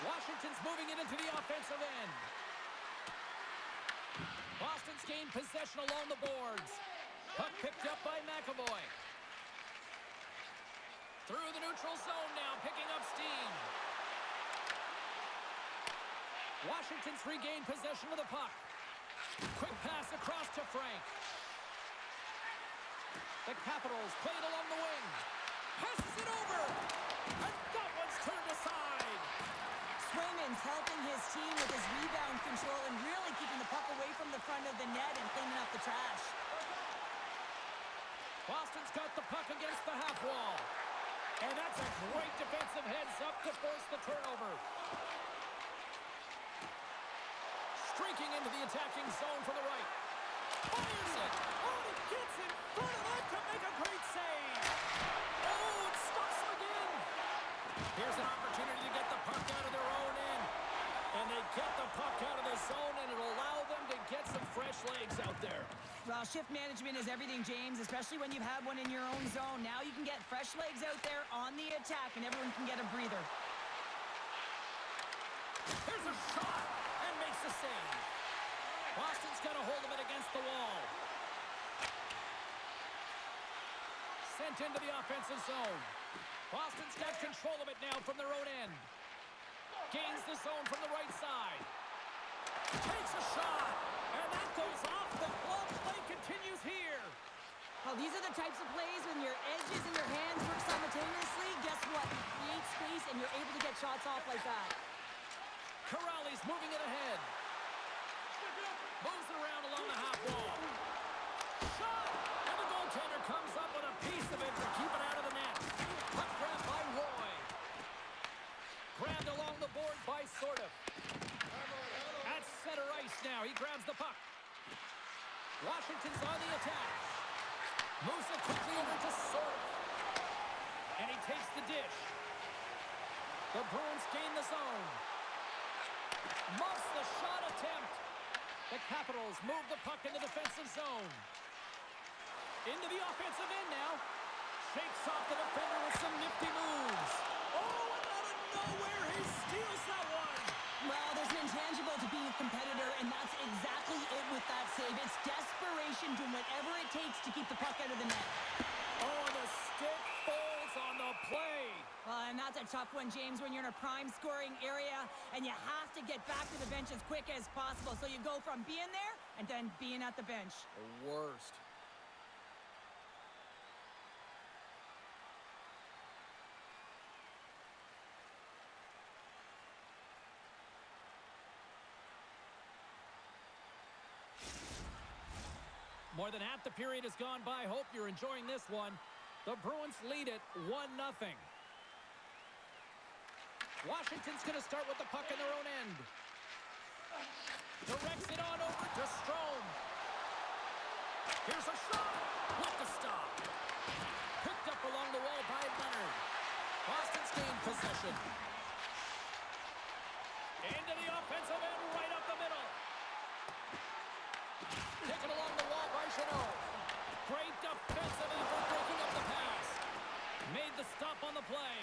Washington's moving it into the offensive end. Boston's gained possession along the boards. Puck picked up by McAvoy. Through the neutral zone now, picking up steam. Washington's regained possession of the puck. Quick pass across to Frank. The Capitals play it along the wing. Passes it over. And that one's turned aside. Swayman's helping his team with his rebound control and really keeping the puck away from the front of the net and cleaning up the trash. Boston's got the puck against the half wall. And that's a great defensive heads-up to force the turnover. Streaking into the attacking zone from the right. Fires it. Oh, he gets in front of that to make a great save. Oh, it stops him again. Here's an opportunity to get the puck out of their own end. And they get the puck out of the zone, and it'll allow them to get some fresh legs out there. Well, shift management is everything, James, especially when you've had one in your own zone. Now you can get fresh legs out there on the attack, and everyone can get a breather. There's a shot, and makes the save. Boston's got a hold of it against the wall. Sent into the offensive zone. Boston's got control of it now from their own end. Gains the zone from the right side. Takes a shot, and that goes off the glove. Play continues here. Well, these are the types of plays when your edges and your hands work simultaneously. Guess what? You create space, and you're able to get shots off like that. Corrali's moving it ahead. Moves it around along the half wall. Shot! And the goaltender comes up with a piece of it to keep it out of the net. Puck grabbed by Roy. Grabbed along the board by Sordiff. At center ice now. He grabs the puck. Washington's on the attack. Moves it quickly over to Sordiff. And he takes the dish. The Bruins gain the zone. Muffs the shot attempt. The Capitals move the puck in the defensive zone. Into the offensive end now. Shakes off the defender with some nifty moves. Oh, and out of nowhere, he steals that one. Well, there's an intangible to being a competitor, and that's exactly it with that save. It's desperation, doing whatever it takes to keep the puck out of the net. Oh, the stick falls on the play. And that's a tough one, James, when you're in a prime scoring area, and you have to get back to the bench as quick as possible. So you go from being there and then being at the bench. The worst. More than half the period has gone by. Hope you're enjoying this one. The Bruins lead it 1-0. Washington's going to start with the puck in their own end. Directs it on over to Strome. Here's a shot with the stop. Picked up along the wall by Leonard. Boston's gained possession. Into the offensive end, right up the middle. Taken along the wall by Chanot. Great defensive effort breaking up the pass. Made the stop on the play.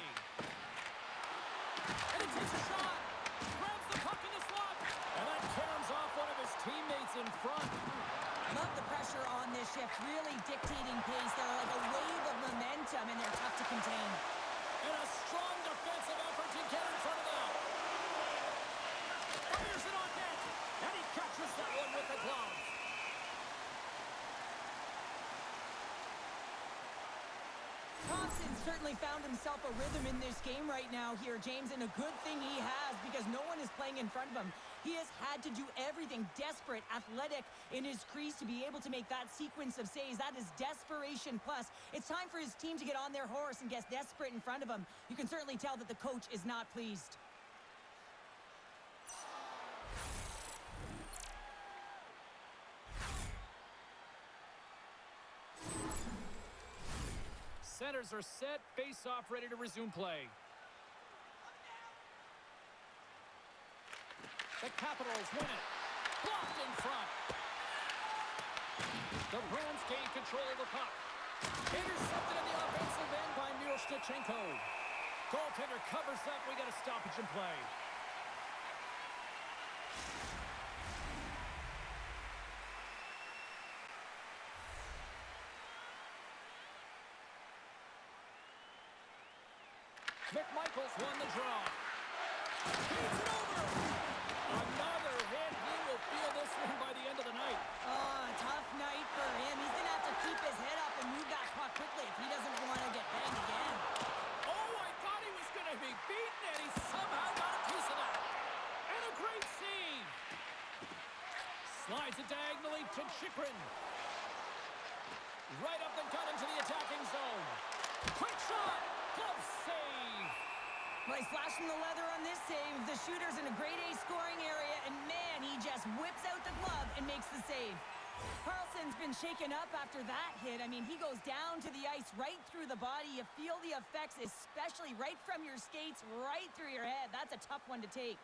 And he takes a shot. Grabs the puck in the slot. And that caroms off one of his teammates in front. Love the pressure on this shift, really dictating pace. They're like a wave of momentum, and they're tough to contain. And a strong defensive effort to get in front of them. Fires it on net. And he catches that one with the glove. Thompson certainly found himself a rhythm in this game right now here, James, and a good thing he has because no one is playing in front of him. He has had to do everything desperate, athletic in his crease to be able to make that sequence of saves. That is desperation plus. It's time for his team to get on their horse and get desperate in front of him. You can certainly tell that the coach is not pleased. Centers are set, face-off ready to resume play. The Capitals win it. Blocked in front. The Bruins gain control of the puck. Intercepted in the offensive end by Miroshnichenko. Goaltender covers up. We got a stoppage in play. McMichael's won the draw. Beats it over. Another hit. He will feel this one by the end of the night. Oh, tough night for him. He's going to have to keep his head up and move that puck quickly if he doesn't want to get banged again. Oh, I thought he was going to be beaten, and he somehow got a piece of that. And a great save. Slides it diagonally to Chychrun. Right up the gut into the attacking zone. Quick shot. Glove save. Well, he's flashing the leather on this save. The shooter's in a grade A scoring area, and man, he just whips out the glove and makes the save. Carlson's been shaken up after that hit. I mean, he goes down to the ice right through the body. You feel the effects, especially right from your skates, right through your head. That's a tough one to take.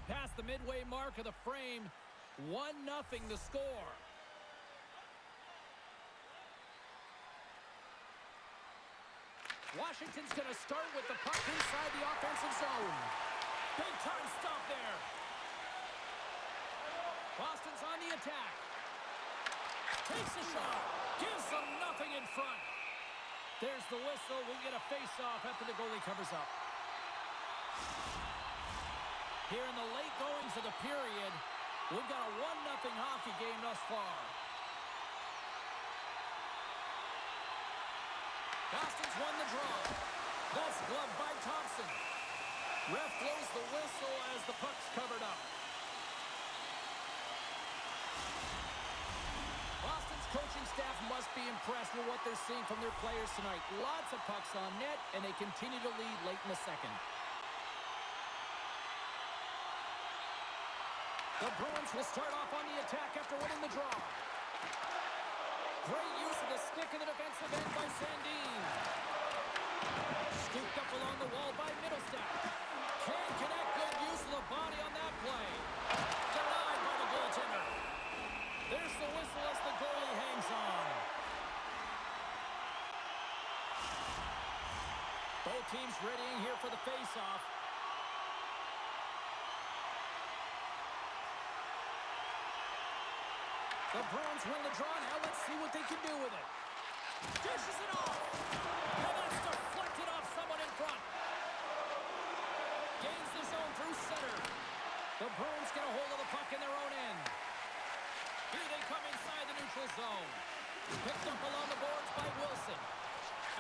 Past the midway mark of the frame, 1-0 the score. Washington's going to start with the puck inside the offensive zone. Big time stop there. Boston's on the attack. Takes a shot. Gives them nothing in front. There's the whistle. We'll get a face-off after the goalie covers up. Here in the late goings of the period, we've got a 1-0 hockey game thus far. Boston's won the draw. That's gloved by Thompson. Ref blows the whistle as the puck's covered up. Boston's coaching staff must be impressed with what they're seeing from their players tonight. Lots of pucks on net, and they continue to lead late in the second. The Bruins will start off on the attack after winning the draw. Great use of the stick in the defensive end by Sandin. Scooped up along the wall by Middlestep. Can't connect. Good use of the body on that play. Denied by the goaltender. There's the whistle as the goalie hangs on. Both teams readying here for the face-off. The Bruins win the draw. Now let's see what they can do with it. Dishes it off. And that's deflected off someone in front. Gains the zone through center. The Bruins get a hold of the puck in their own end. Here they come inside the neutral zone. Picked up along the boards by Wilson.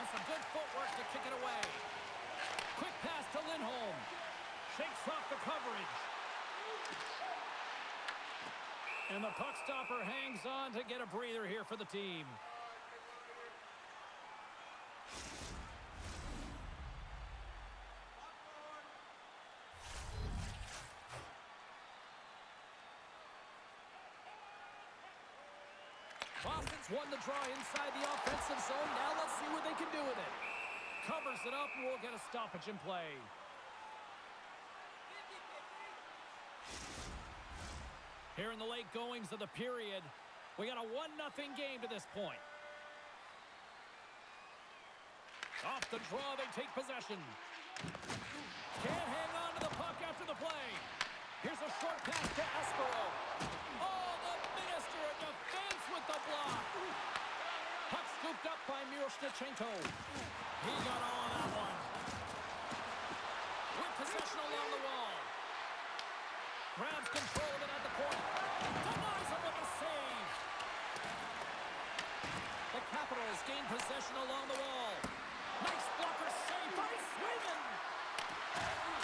And some good footwork to kick it away. Quick pass to Lindholm. Shakes off the coverage. And the puck stopper hangs on to get a breather here for the team. Boston's won the draw inside the offensive zone. Now let's see what they can do with it. Covers it up, and we'll get a stoppage in play. Here in the late goings of the period, we got a 1-0 game to this point. Off the draw, they take possession. Can't hang on to the puck after the play. Here's a short pass to Espero. Oh, the minister of defense with the block. Puck scooped up by Miroshnichenko. He got all that one. With possession along the wall. Grabs control of it at the point. Denies him with a save. The Capitals gain possession along the wall. Nice blocker save by Swayman.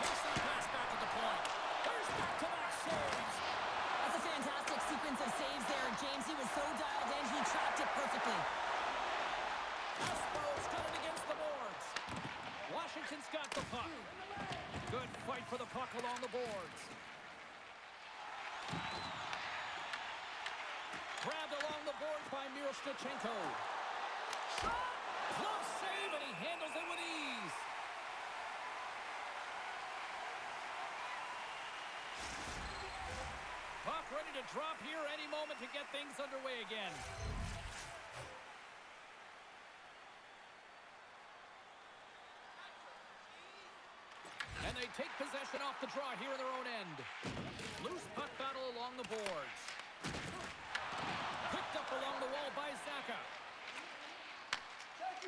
Takes that pass back at the point. There's back-to-back saves. That's a fantastic sequence of saves there, James. He was so dialed in, he tracked it perfectly. Espero's got it against the boards. Washington's got the puck. Good fight for the puck along the boards. Grabbed along the boards by Miroshnichenko. Shot! Glove save, and he handles it with ease. Puck ready to drop here any moment to get things underway again. And they take possession off the draw here in their own end. Loose puck battle along the boards. Picked up along the wall by Zaka.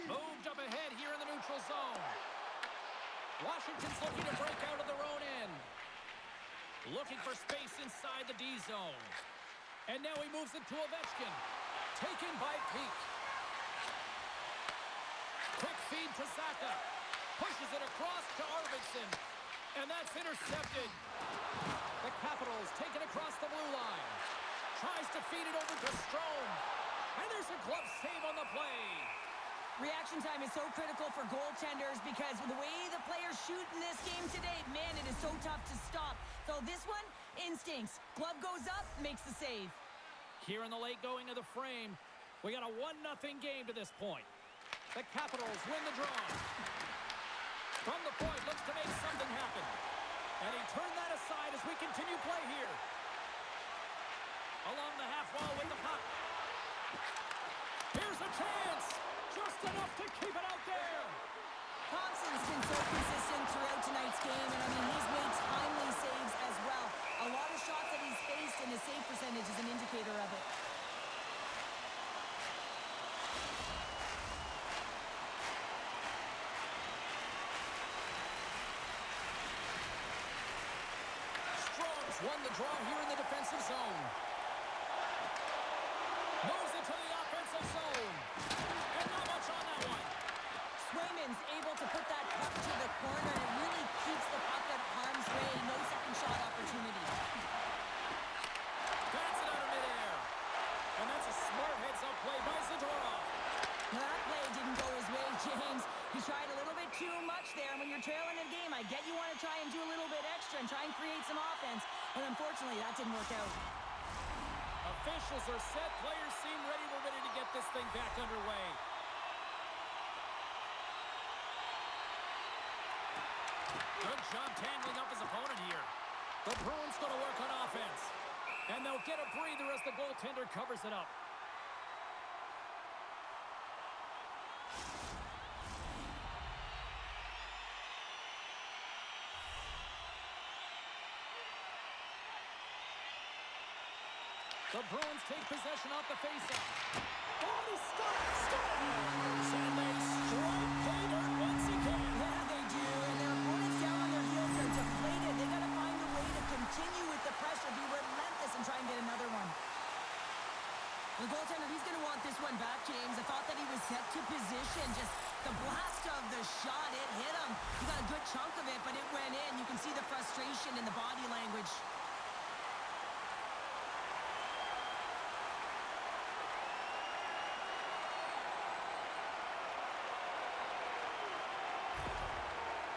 Moved up ahead here in the neutral zone. Washington's looking to break out of their own end. Looking for space inside the D zone. And now he moves it to Ovechkin. Taken by Peak. Quick feed to Zaka. Pushes it across to Arvidsson. And that's intercepted. The Capitals take it across the blue line. Tries to feed it over to Strome. And there's a glove save on the play. Reaction time is so critical for goaltenders because the way the players shoot in this game today, man, it is so tough to stop. So this one, instincts. Glove goes up, makes the save. Here in the late going of the frame, we got a 1-0 game to this point. The Capitals win the draw. From the point, looks to make something happen. And he turned that aside as we continue play here. Along the half wall with the puck. Here's a chance. Just enough to keep it out there. Thompson's been so consistent throughout tonight's game, and I mean, he's made timely saves as well. A lot of shots that he's faced, and his save percentage is an indicator of it. Strome's won the draw here in the defensive zone. Moves it to the offensive zone. And not much on that one. Swayman's able to put that puck to the corner, and it really keeps the puck at harm's way. No second shot opportunity. Bats it out of midair. And that's a smart heads-up play by Zadorov. Now, that play didn't go his way, James. He tried a little bit too much there. When you're trailing a game, I get you want to try and do a little bit extra and try and create some offense. But unfortunately, that didn't work out. A fish officials are set. Players seem ready. We're ready to get this thing back underway. Good job tangling up his opponent here. The Bruins going to work on offense. And they'll get a breather as the goaltender covers it up. The Bruins take possession off the faceoff. Body scores! And they strike pay dirt once again. Yeah, they do. And their opponents down on their heels are deflated. They got to find a way to continue with the pressure, be relentless, and try and get another one. The goaltender, he's going to want this one back, James. I thought that he was set to position. Just the blast of the shot, it hit him. He got a good chunk of it, but it went in. You can see the frustration in the body language.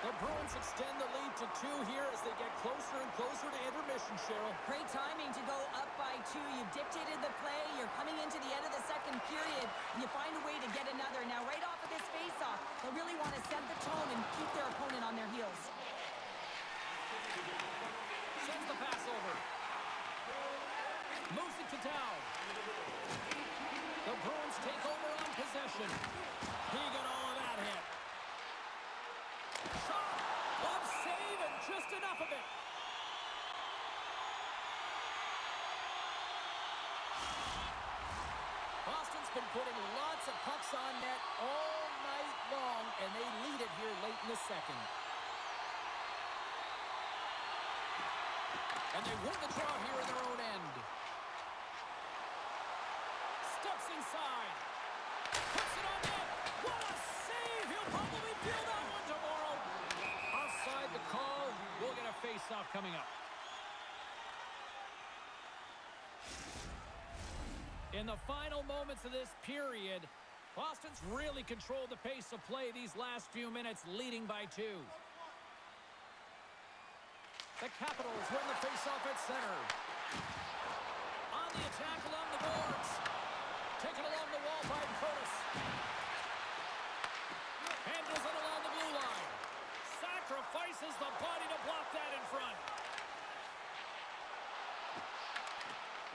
The Bruins extend the lead to 2 here as they get closer and closer to intermission, Cheryl. Great timing to go up by 2. You've dictated the play. You're coming into the end of the second period, and you find a way to get another. Now, right off of this face-off, they really want to set the tone and keep their opponent on their heels. Sends the pass over. Moves it to down. The Bruins take over on possession. He got all of that hit. Shot! Glove save and just enough of it. Boston's been putting lots of pucks on net all night long, and they lead it here late in the second. And they win the draw here in their own end. Steps inside. Puts it on net. What a save! He'll probably feel that one tomorrow. Offside the call. We'll get a face-off coming up. In the final moments of this period, Boston's really controlled the pace of play these last few minutes, leading by 2. The Capitals win the face-off at center. On the attack along the boards. Taken along the wall by Curtis. Handles it along the blue line. Sacrifices the body to block that in front.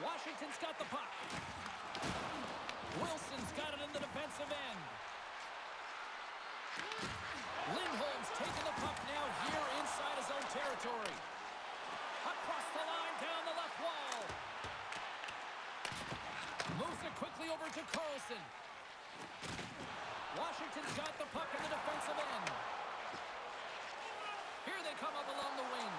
Washington's got the puck. Wilson's got it in the defensive end. Lindholm's taking the puck now here inside his own territory. Across the line, down the left wall. Moves it quickly over to Carlson. Washington's got the puck in the defensive end. Here they come up along the wing.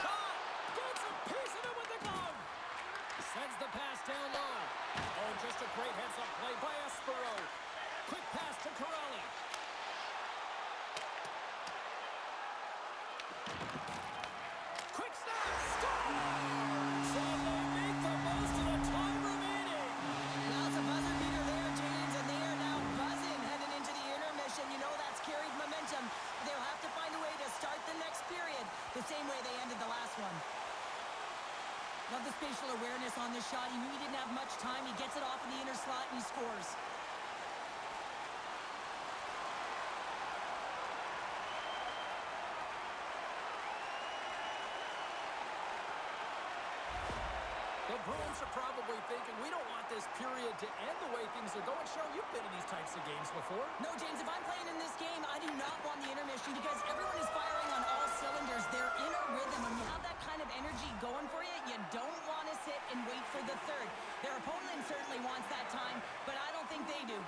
Shot! Gets a piece of it with the glove. Sends the pass down low. Oh, just a great heads-up play by Espero. Quick pass to Corrali. Quick snap! Scores! And they make the most of the time remaining. Now it's a buzzer beater there, James, and they are now buzzing heading into the intermission. You know that's carried momentum. They'll have to find a way to start the next period the same way they ended the last one. Love the spatial awareness on this shot. He knew he didn't have much time. He gets it off in the inner slot, and he scores. The Bruins are probably thinking, we don't want this period to end the way things are going. Cheryl, you've been in these types of games before. No, James, if I'm playing in this game, I do not want the intermission because everyone is firing on all cylinders. They're in a rhythm. When you have that kind of energy going for you, you don't want to sit and wait for the third. Their opponent certainly wants that time, but I don't think they do.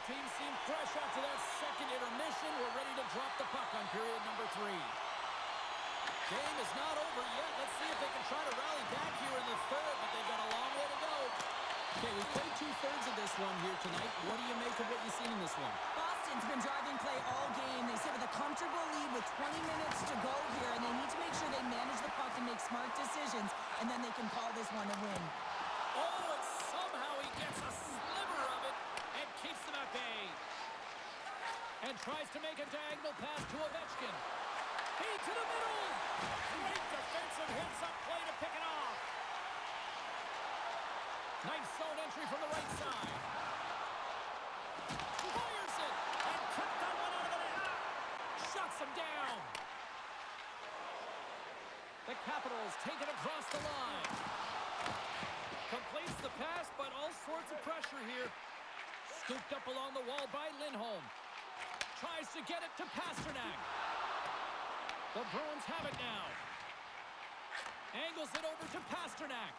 teams seem fresh after that second intermission. We're ready to drop the puck on period number 3. Game is not over yet. Let's see if they can try to rally back here in the third, but they've got a long way to go. Okay, we've played 2/3 of this one here tonight. What do you make of what you've seen in this one? Boston's been driving play all game. They sit with a comfortable lead with 20 minutes to go here, and they need to make sure they manage the puck and make smart decisions, and then they can call this one a win. Oh, and somehow he gets a sliver of it and keeps them at bay. And tries to make a diagonal pass to Ovechkin. Feed to the middle. Great defensive hits up play to pick it off. Nice zone entry from the right side. Fires it and took that one out of the net. Shuts him down. The Capitals take it across the line. Completes the pass, but all sorts of pressure here. Scooped up along the wall by Lindholm. Tries to get it to Pasternak. The Bruins have it now. Angles it over to Pasternak.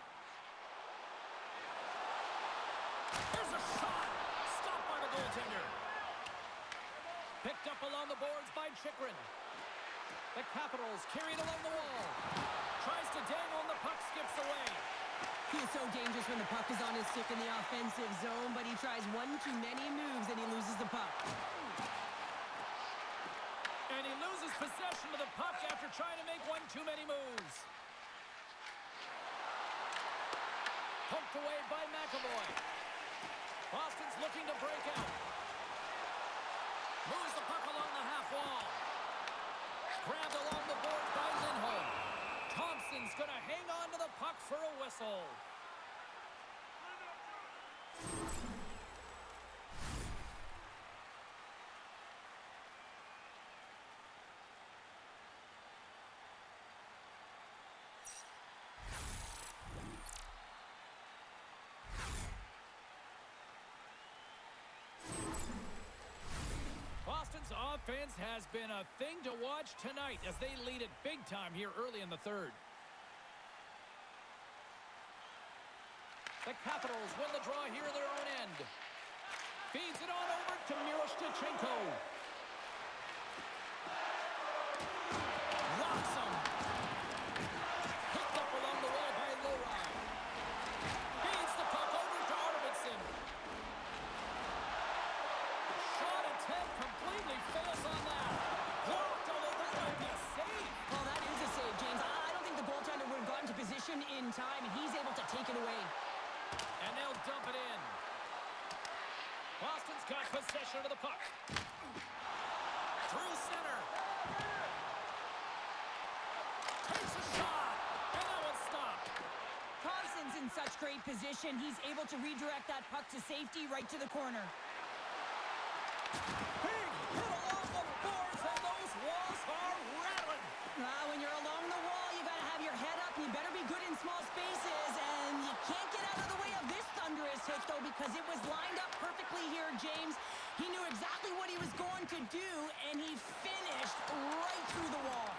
Here's a shot. Stopped by the goaltender. Picked up along the boards by Chychrun. The Capitals carry it along the wall. Tries to dangle and the puck skips away. He is so dangerous when the puck is on his stick in the offensive zone, but he tries one too many moves and he loses the puck. And he loses possession of the puck after trying to make one too many moves. Pumped away by McAvoy. Boston's looking to break out. Moves the puck along the half wall. Grabbed along the boards by Lindholm. Thompson's going to hang on to the puck for a whistle. Boston's offense has been a thing to watch tonight as they lead it big time here early in the third. The Capitals win the draw here in their own end. Feeds it on over to Miroshnichenko. Rocks him. Picked up along the wall by Lowry. Feeds the puck over to Arvidsson. Shot attempt completely fails on that. Blocked, although that might be a save. Well, that is a save, James. I don't think the goaltender would have gotten to position in time, and he's able to take it away. And they'll dump it in. Boston's got possession of the puck. Through center. Takes a shot. And that one's stopped. Thompson's in such great position. He's able to redirect that puck to safety right to the corner. Big hit along the boards, and those walls are rattling. When you're along the wall, you got to have your head up. You better be good in small spaces, and you can't get out of the way of this thunderous hit, though, because it was lined up perfectly here, James. He knew exactly what he was going to do, and he finished right through the wall.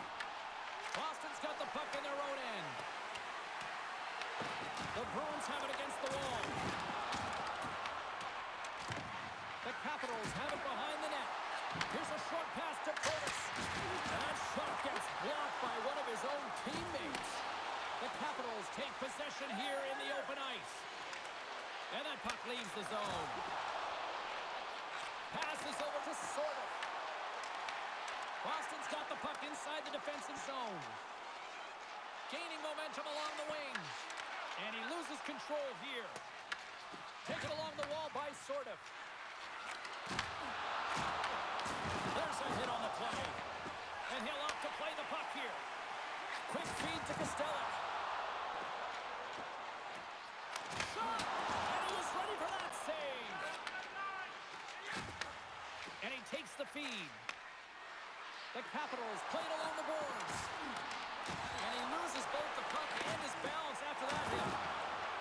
Boston's got the puck in their own end. The Bruins have it against the wall. The Capitals have it behind the net. Here's a short pass to Curtis. That shot gets blocked by one of his own teammates. The Capitals take possession here in the open ice. And that puck leaves the zone. Passes over to Sorter. Boston's got the puck inside the defensive zone. Gaining momentum along the wing. And he loses control here. Taken along the wall by Sorter. There's a hit on the play. And he'll opt to play the puck here. Quick feed to Costello. Shot! And he was ready for that save. And he takes the feed. The Capitals play it along the boards. And he loses both the puck and his balance after that hit.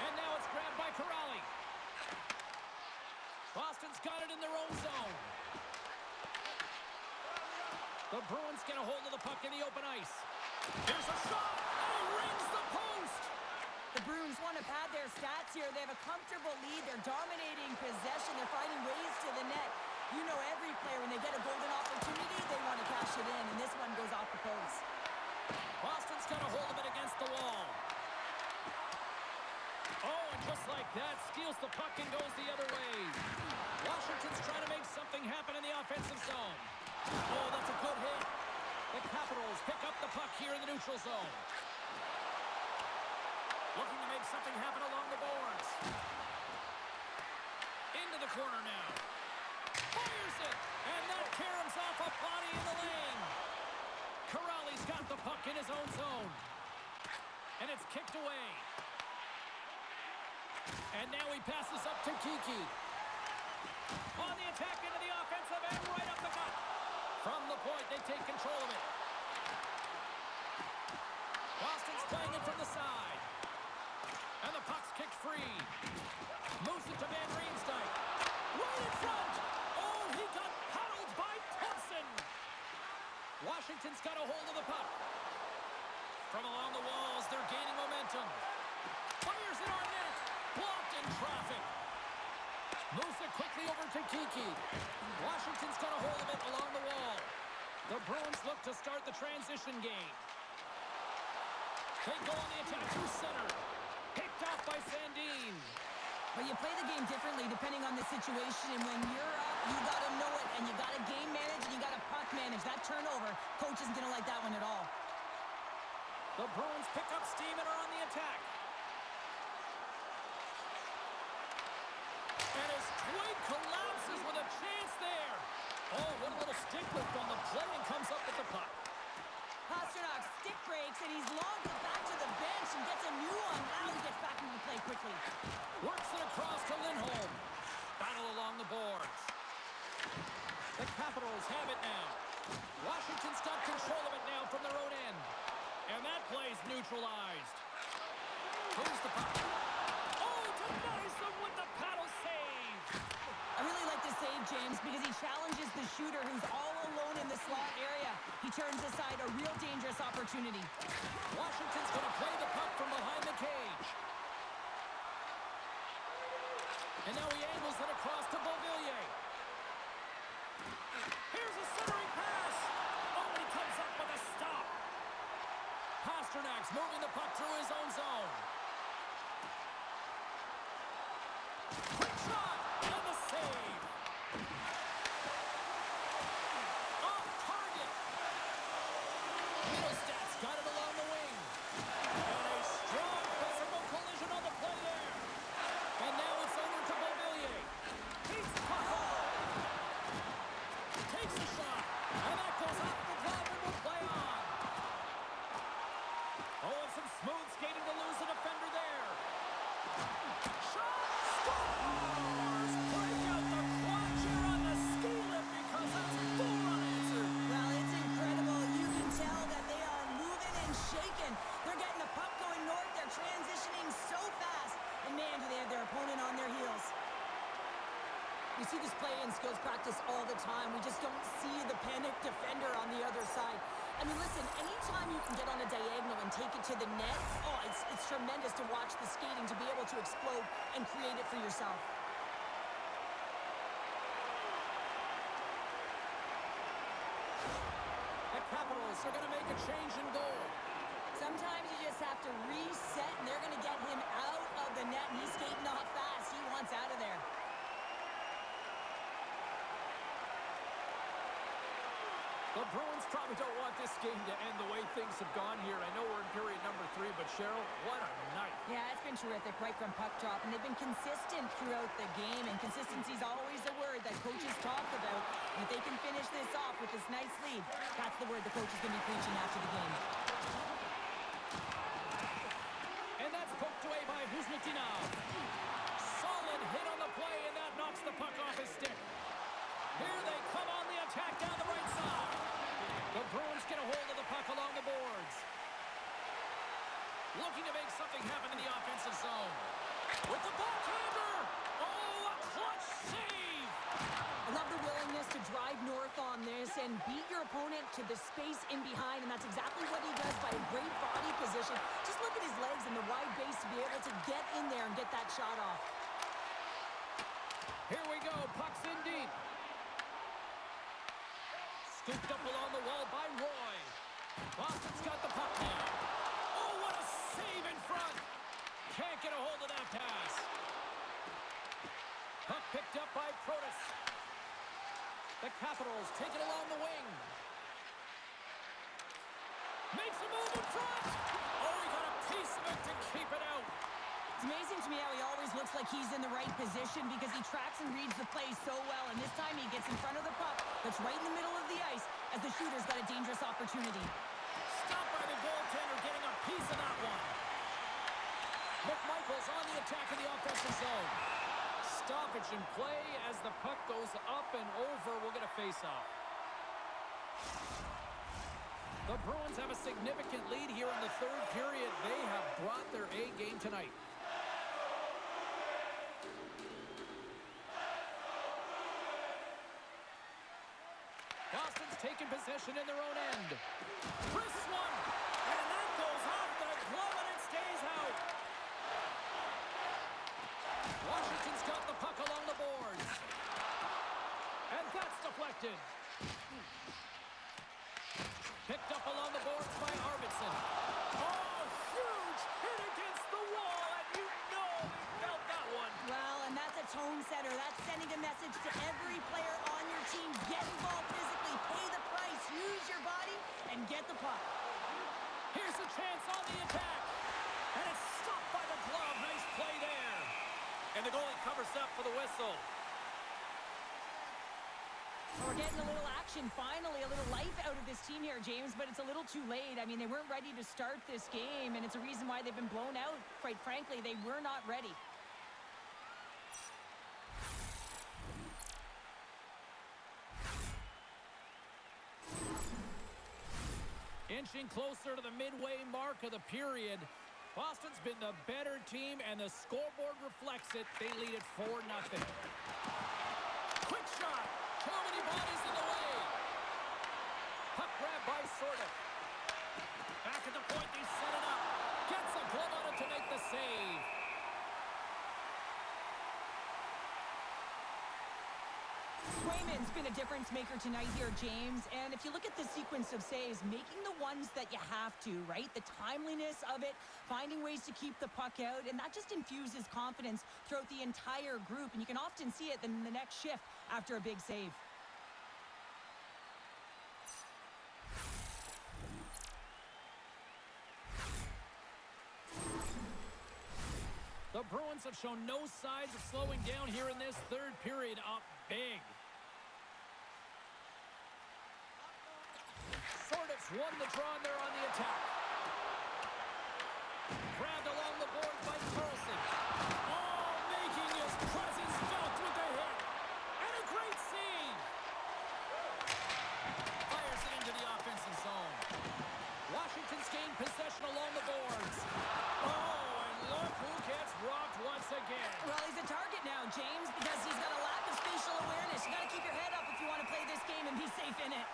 And now it's grabbed by Corrali. Boston's got it in their own zone. The Bruins get a hold of the puck in the open ice. Here's a shot, and he rings the post. The Bruins want to pad their stats here. They have a comfortable lead. They're dominating possession. They're finding ways to the net. That steals the puck and goes the other way. Washington's trying to make something happen in the offensive zone. Oh, that's a good hit. The Capitals pick up the puck here in the neutral zone. Looking to make something happen along the boards. Into the corner now. Fires it. And that caroms off a body in the lane. Corrali's got the puck in his own zone. And it's kicked away. And now he passes up to Kiki. On the attack into the offensive end, right up the gut. From the point, they take control of it. Boston's playing it from the side. And the puck's kicked free. Moves it to Van Riemsdyk. Right in front. Oh, he got paddled by Thompson. Washington's got a hold of the puck. From along the walls, they're gaining momentum. Fires it on net. Blocked in traffic. Moves it quickly over to Kiki. Washington's got a hold of it along the wall. The Bruins look to start the transition game. They go on the attack through center. Picked off by Sandin. But you play the game differently depending on the situation. And when you're up, you got to know it. And you got to game manage and you got to puck manage. That turnover, coach isn't going to like that one at all. The Bruins pick up steam and are on the attack. And as Twig collapses with a chance there. Oh, what a little stick lift on the play and comes up with the puck. Pasternak stick breaks and he's logged it back to the bench and gets a new one. Now he gets back into the play quickly. Works it across to Lindholm. Battle along the boards. The Capitals have it now. Washington's got control of it now from their own end. And that play's neutralized. Here's the puck. Oh, denies them with the paddle save. I really like the save, James, because he challenges the shooter who's all alone in the slot area. He turns aside a real dangerous opportunity. Washington's going to play the puck from behind the cage. And now he angles it across to Beauvillier. Here's a centering pass. Oh, he comes up with a stop. Pasternak's moving the puck through his own zone. Quick shot, and the save. Off target. Middlestad's got it along the wing. And a strong physical collision on the play there. And now it's over to Beauvillier. Beats the puck over. Takes a shot. And that goes off the glove and will play on. Oh, and some smooth skating to lose a defender there. Shot! Scores! Break out the clutch here on the ski lift because that's 4 unanswered. Well, it's incredible. You can tell that they are moving and shaking. They're getting the puck going north. They're transitioning so fast. And man, do they have their opponent on their heels. We see this play in skills practice all the time. We just don't see the panicked defender on the other side. I mean, listen, anytime you can get on a diagonal and take it to the net, oh, it's tremendous to watch the skating, to be able to explode and create it for yourself. The Capitals are going to make a change in goal. Sometimes you just have to reset, and they're going to get him out of the net, and he's skating off fast. He wants out of there. The Bruins probably don't want this game to end the way things have gone here. I know we're in period number 3, but Cheryl, what a night. Yeah, it's been terrific right from puck drop, and they've been consistent throughout the game, and consistency is always a word that coaches talk about. And if they can finish this off with this nice lead, that's the word the coach is going to be preaching after the game. And that's poked away by Huznitinov. Solid hit on the play, and that knocks the puck off his stick. Here they come on the attack down the right side. The Bruins get a hold of the puck along the boards. Looking to make something happen in the offensive zone. With the backhander! Oh, a clutch save! I love the willingness to drive north on this and beat your opponent to the space in behind, and that's exactly what he does by a great body position. Just look at his legs and the wide base to be able to get in there and get that shot off. Here we go, puck's in deep. Scooped up along the wall by Roy. Boston's got the puck now. Oh, what a save in front. Can't get a hold of that pass. Puck picked up by Protas. The Capitals take it along the wing. Makes a move in front. Oh, he got a piece of it to keep it out. It's amazing to me how he always looks like he's in the right position because he tracks and reads the play so well. And this time he gets in front of the puck that's right in the middle of the ice as the shooter's got a dangerous opportunity. Stopped by the goaltender, getting a piece of that one. McMichael's on the attack in the offensive zone. Stoppage in play as the puck goes up and over. We'll get a face-off. The Bruins have a significant lead here in the third period. They have brought their A game tonight. Boston's taking possession in their own end. Wrists one, and that goes off the glove and it stays out. Washington's got the puck along the boards. And that's deflected. Picked up along the boards by Arvidsson. Oh, huge hit against the wall, and you know he felt that one. Well, and that's a tone setter. That's sending a message to every player on your team. Get involved physically, pay the price, use your body, and get the puck. Here's a chance on the attack. And it's stopped by the glove. Nice play there. And the goalie covers up for the whistle. We're getting a little action, finally, a little life out of this team here, James, but it's a little too late. I mean, they weren't ready to start this game, and it's a reason why they've been blown out. Quite frankly, they were not ready. Inching closer to the midway mark of the period. Boston's been the better team, and the scoreboard reflects it. They lead it 4-0. Quick shot. Too many bodies in the way. Puck grab by Sordic. Back at the point, they set it up. Gets a glove on it to make the save. Swayman's been a difference maker tonight here, James. And if you look at the sequence of saves, making the ones that you have to, right? The timeliness of it, finding ways to keep the puck out, and that just infuses confidence throughout the entire group. And you can often see it in the next shift after a big save. The Bruins have shown no signs of slowing down here in this third period, up big. Sordic's won the draw and they're on the attack. Grabbed along the boards by Carlson. Oh, making his presence felt with the hit. And a great save. Fires it into the offensive zone. Washington's gained possession along the boards. Oh, and look who gets rocked once again. Well, he's a target now, James, because he's got a lack of spatial awareness. You got to keep your head up if you want to play this game and be safe in it.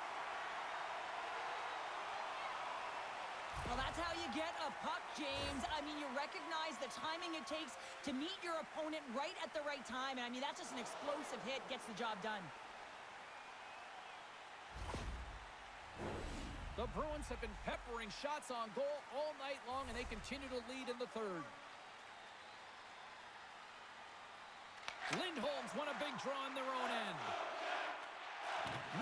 Well, that's how you get a puck, James. I mean, you recognize the timing it takes to meet your opponent right at the right time. And I mean, that's just an explosive hit, gets the job done. The Bruins have been peppering shots on goal all night long, and they continue to lead in the third. Lindholm's won a big draw in their own end.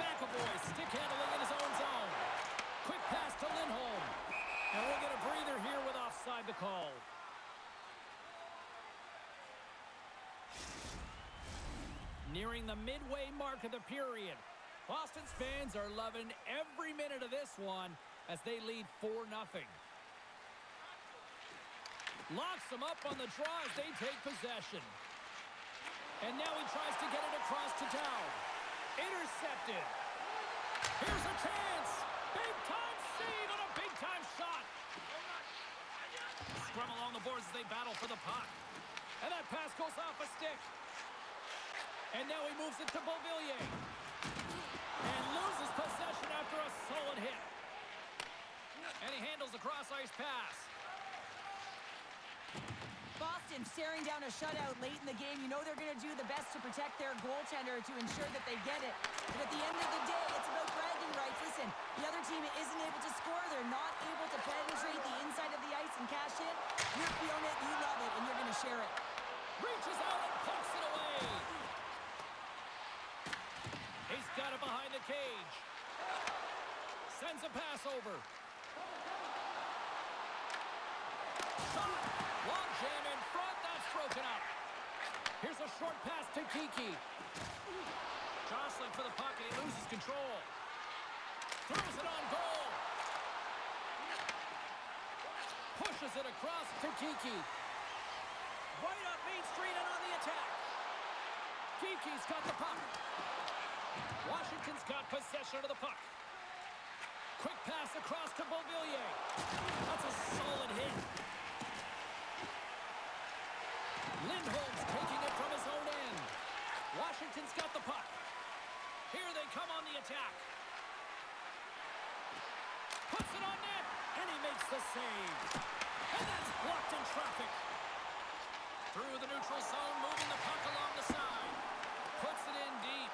McAvoy stick handling in his own zone. Quick pass to Lindholm. And we'll get a breather here with offside the call. Nearing the midway mark of the period. Boston's fans are loving every minute of this one as they lead 4-0. Locks them up on the draw as they take possession. And now he tries to get it across to Dow. Intercepted. Here's a chance. Big-time save and a big-time shot. Scrum along the boards as they battle for the puck. And that pass goes off a stick. And now he moves it to Beauvillier. And loses possession after a solid hit. And he handles the cross-ice pass. Boston staring down a shutout late in the game. You know they're going to do the best to protect their goaltender to ensure that they get it. But at the end of the day, it's about bragging rights. Listen, the other team isn't able to score. They're not able to penetrate the inside of the ice. hits and cash in, you own it, you love it, and you're going to share it. Reaches out and pokes it away. He's got it behind the cage. Sends a pass over. Shot. Long jam in front. That's broken up. Here's a short pass to Kiki. Jostling for the puck, and he loses control. Throws it on goal. Pushes it across to Kiki. Right up Main Street and on the attack. Kiki's got the puck. Washington's got possession of the puck. Quick pass across to Beauvillier. That's a solid hit. Lindholm's taking it from his own end. Washington's got the puck. Here they come on the attack. Puts it on net, and he makes the save. And that's blocked in traffic. Through the neutral zone, moving the puck along the side. Puts it in deep.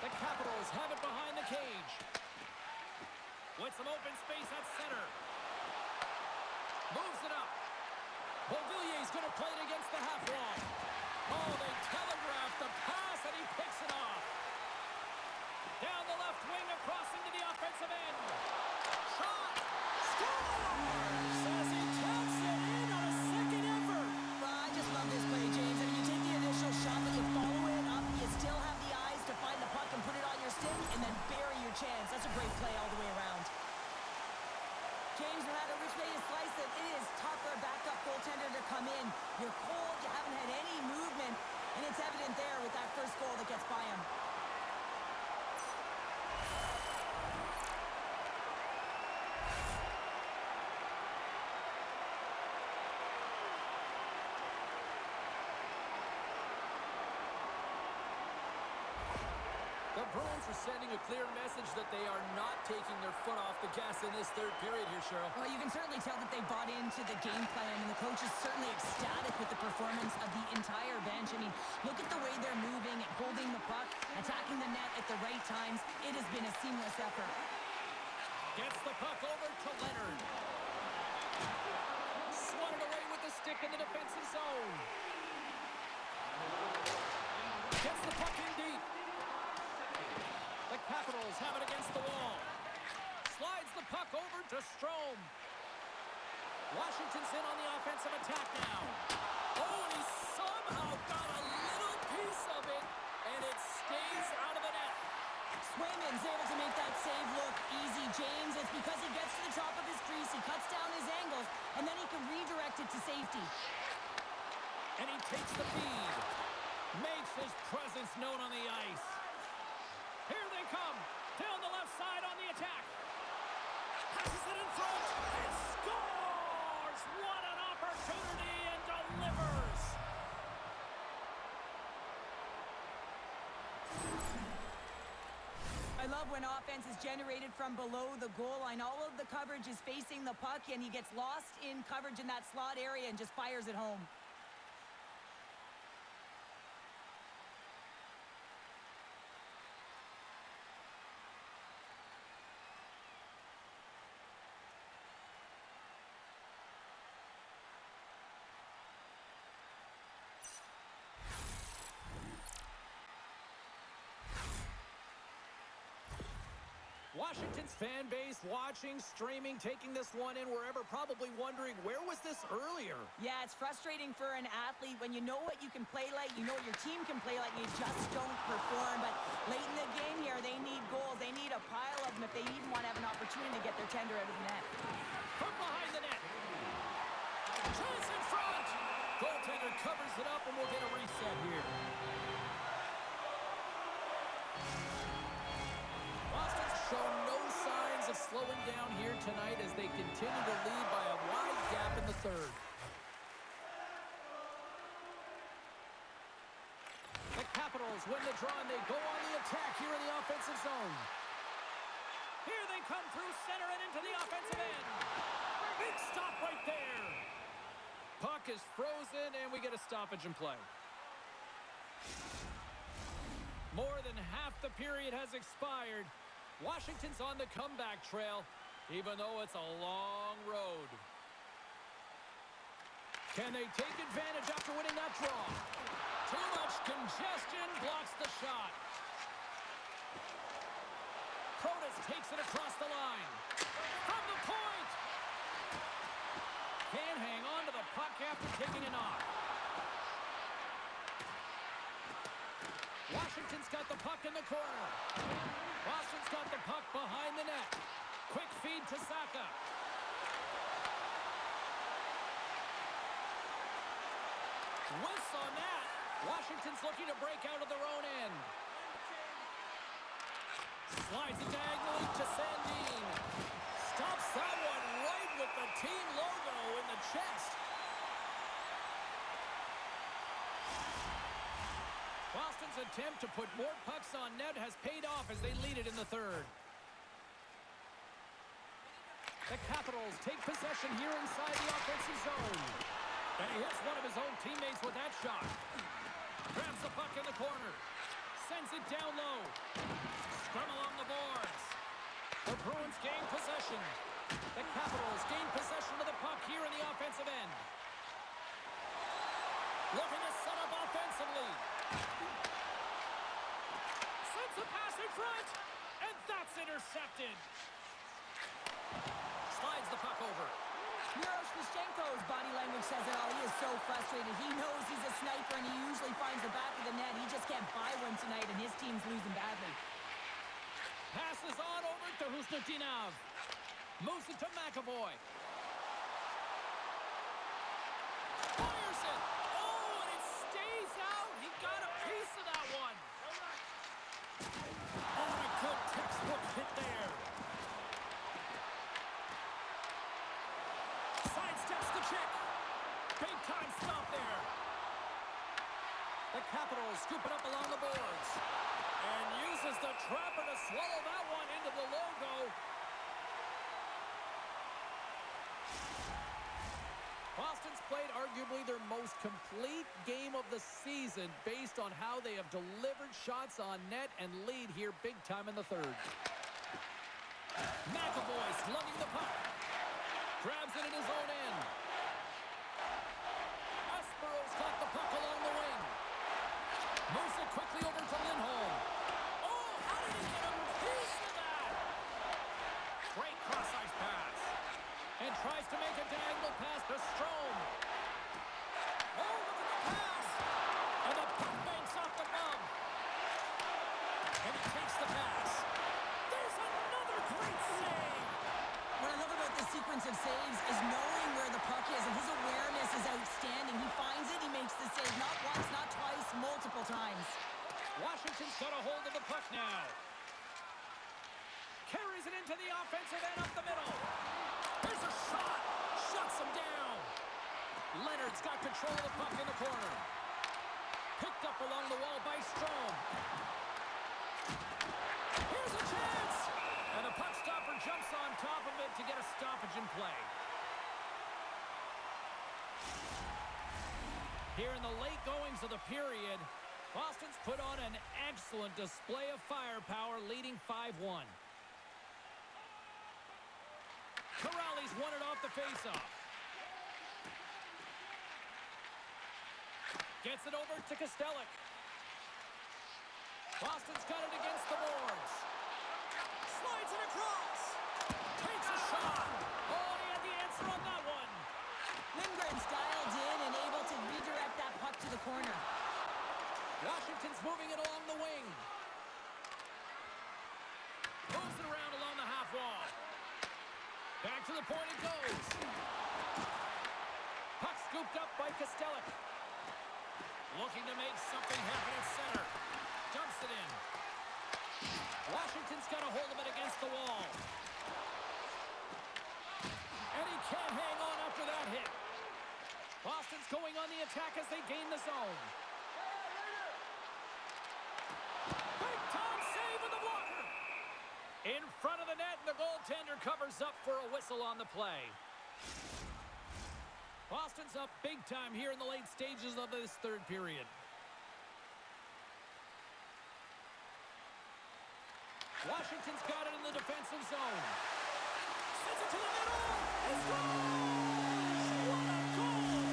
The Capitals have it behind the cage. With some open space at center. Moves it up. Beauvillier's going to play it against the half wall. Oh, they telegraphed the pass, and he picks it off. Down the left wing, across into the offensive end. Shot! Scores! As he taps it in on a second effort. Well, I just love this play, James. I mean, you take the initial shot, but you follow it up. You still have the eyes to find the puck and put it on your stick, and then bury your chance. That's a great play all the way around. James, no matter which way you slice it, it is tough for a backup goaltender to come in. You're cold, you haven't had any movement, and it's evident there with that first goal that gets by him. The Bruins are sending a clear message that they are not taking their foot off the gas in this third period here, Cheryl. Well, you can certainly tell that they bought into the game plan, and the coach is certainly ecstatic with the performance of the entire bench. I mean, look at the way they're moving and holding the puck, attacking the net at the right times. It has been a seamless effort. Gets the puck over to Leonard. Swatted away with the stick in the defensive zone. Gets the puck in deep. The Capitals have it against the wall. Slides the puck over to Strome. Washington's in on the offensive attack now. Oh, and he somehow got a little piece of it, and it stays out of the net. Swayman's able to make that save look easy, James. It's because he gets to the top of his crease, he cuts down his angles, and then he can redirect it to safety. And he takes the feed. Makes his presence known on the ice. Here they come. Down the left side on the attack. Passes it in front and scores! What an opportunity, and delivers! I love when offense is generated from below the goal line. All of the coverage is facing the puck, and he gets lost in coverage in that slot area and just fires it home. Washington's fan base watching, streaming, taking this one in wherever, probably wondering, where was this earlier? Yeah, it's frustrating for an athlete when you know what you can play like, you know what your team can play like, and you just don't perform. But late in the game here, they need goals. They need a pile of them if they even want to have an opportunity to get their tender out of the net. From behind the net. Chance in front. Goaltender covers it up, and we'll get a reset here. Boston's shown no signs of slowing down here tonight as they continue to lead by a wide gap in the third. The Capitals win the draw, and they go on the attack here in the offensive zone. Here they come through center and into the offensive end. Big stop right there. Puck is frozen, and we get a stoppage in play. More than half the period has expired. Washington's on the comeback trail. even though it's a long road. Can they take advantage after winning that draw? Too much congestion blocks the shot. Protas takes it across the line. From the point! Can't hang on to the puck after taking a knock. Washington's got the puck in the corner. Boston's got the puck behind the net. Quick feed to Saka. Whiffs on that. Washington's looking to break out of their own end. Slides it diagonally to Sandin. Stops that one right with the team logo in the chest. Boston's attempt to put more pucks on net has paid off as they lead it in the third. The Capitals take possession here inside the offensive zone. And he hits one of his own teammates with that shot. Grabs the puck in the corner. Sends it down low. Scrum along the boards. The Bruins gain possession. The Capitals gain possession of the puck here in the offensive end. Looking to set up offensively. Sends the pass in front. And that's intercepted. Slides the puck over. Miroshnichenko's body language says it all. He is so frustrated. He knows he's a sniper, and he usually finds the back of the net. He just can't buy one tonight, and his team's losing badly. Passes on over to Husnutinov. Moves it to McAvoy. Fires it. Oh, and it stays out. He got a piece of that one. Oh, a good textbook hit there. Sidesteps the check. Big time stop there. The Capitals scoop it up along the boards. And uses the trapper to swallow that one into the logo. Boston's played arguably their most complete game of the season based on how they have delivered shots on net and lead here big time in the third. McAvoy slugging the puck. Grabs it in his own end. Espero's got the puck along the wing. Moves it quickly over to Lindholm. Oh, how did he get a piece of that? Great cross-ice pass. And tries to make a diagonal pass to Strome. Oh, look at the pass. And the puck banks off the bum. And he takes the pass. There's another great save. What I love about this sequence of saves is knowing where the puck is, and his awareness is outstanding. He finds it, he makes the save not once, not twice, multiple times. Washington's got a hold of the puck now. Carries it into the offensive end up the middle. There's a shot. Shuts him down. Leonard's got control of the puck in the corner. Picked up along the wall by Strome. Here's a chance. And the puck stopper jumps on top of it to get a stoppage in play. Here in the late goings of the period, Boston's put on an excellent display of firepower, leading 5-1. Corrales won it off the faceoff. Gets it over to Kostelic. Boston's got it against the boards. Slides it across. Takes a shot. Oh, he had the answer on that one. Lindgren's dialed in and able to redirect that puck to the corner. Washington's moving it along the wing. Moves it around along the half wall. Back to the point it goes. Puck scooped up by Kostelic. Looking to make something happen at center. Dumps it in. Washington's got a hold of it against the wall. And he can't hang on after that hit. Boston's going on the attack as they gain the zone. Big time save with the blocker. In front of the net, and the goaltender covers up for a whistle on the play. Boston's up big time here in the late stages of this third period. Washington's got it in the defensive zone. Sends it to the middle. He scores! What a goal!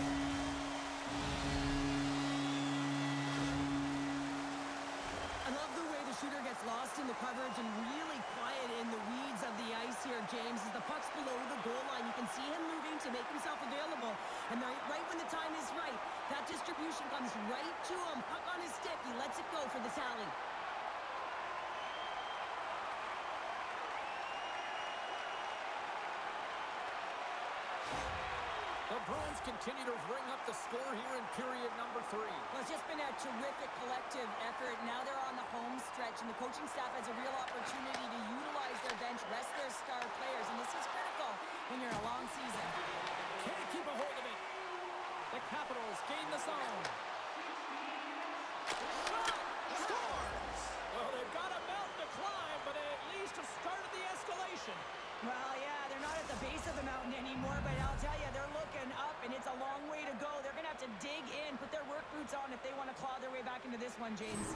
I love the way the shooter gets lost in the coverage and really quiet in the weeds of the ice here, James. As the puck's below the goal line, you can see him moving to make himself available. And right when the time is right, that distribution comes right to him. Puck on his stick. He lets it go for the tally. The Bruins continue to bring up the score here in period number 3. Well, it's just been a terrific collective effort. Now they're on the home stretch, and the coaching staff has a real opportunity to utilize their bench, rest their star players, and this is critical when you're in a long season. Can't keep a hold of it. The Capitals gain the zone. Shot! Scores! Well, they've got a mountain to climb, but at least have started the escalation. Well, yeah, they're not at the base of the mountain anymore, but I'll tell you, they're looking up, and it's a long way to go. They're going to have to dig in, put their work boots on if they want to claw their way back into this one, James.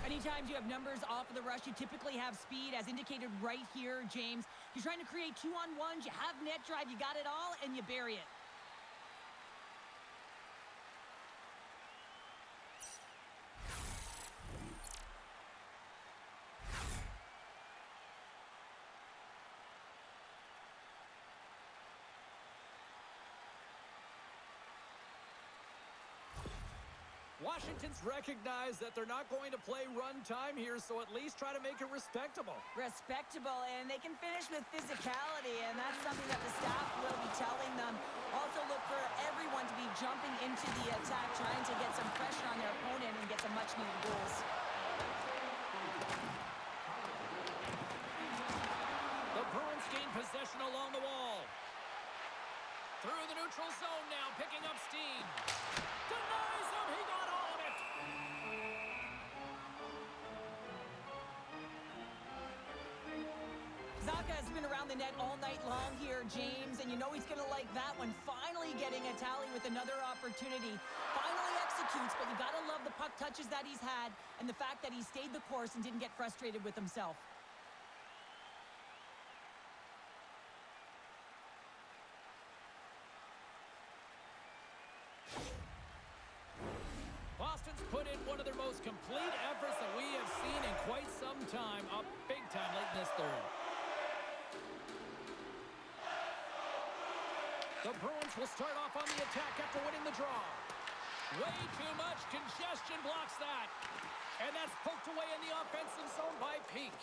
Anytime you have numbers off of the rush, you typically have speed, as indicated right here, James. You're trying to create 2-on-1s, you have net drive, you got it all, and you bury it. Washington's recognized that they're not going to play run time here, so at least try to make it respectable. Respectable, and they can finish with physicality, and that's something that the staff will be telling them. Also look for everyone to be jumping into the attack, trying to get some pressure on their opponent and get some much-needed goals. The Bruins gain possession along the wall. Through the neutral zone now, picking up steam. Denies him, he got all of it. Zaka has been around the net all night long here, James, and you know he's going to like that one. Finally getting a tally with another opportunity. Finally executes, but you got to love the puck touches that he's had and the fact that he stayed the course and didn't get frustrated with himself. Boston's put in one of their most complete efforts that we have seen in quite some time, up big time late in this third. The Bruins will start off on the attack after winning the draw. Way too much congestion blocks that. And that's poked away in the offensive zone by Peak.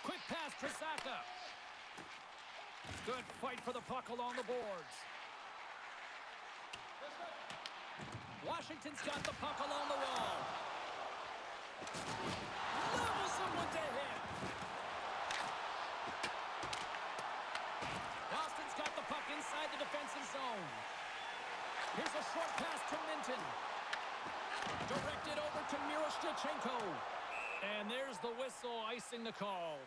Quick pass to Saka. Good fight for the puck along the boards. Washington's got the puck along the wall. Levels him with the hit. Boston's got the puck inside the defensive zone. Here's a short pass to Minton. Directed over to Miroshnichenko. And there's the whistle icing the call.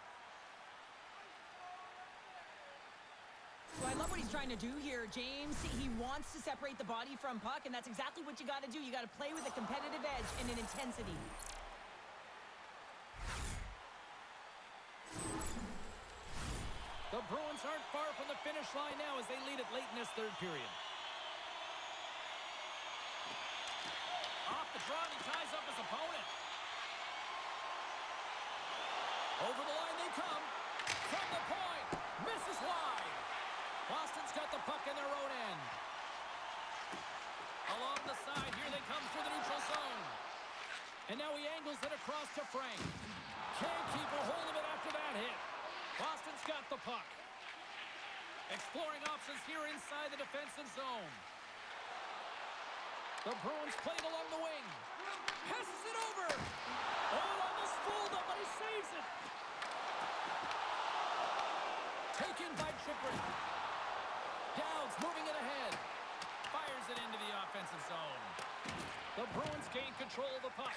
So I love what he's trying to do here, James. He wants to separate the body from puck, and that's exactly what you got to do. You got to play with a competitive edge and an intensity. The Bruins aren't far from the finish line now as they lead it late in this third period. Off the draw, he ties up his opponent. Over the line they come. From the point. Misses wide. Boston's got the puck in their own end. Along the side, here they come through the neutral zone. And now he angles it across to Frank. Can't keep a hold of it after that hit. Boston's got the puck. Exploring options here inside the defensive zone. The Bruins played along the wing. Passes it over. Oh, almost fooled him, but he saves it. Taken by Chipper. Dowds moving it ahead. Fires it into the offensive zone. The Bruins gain control of the puck.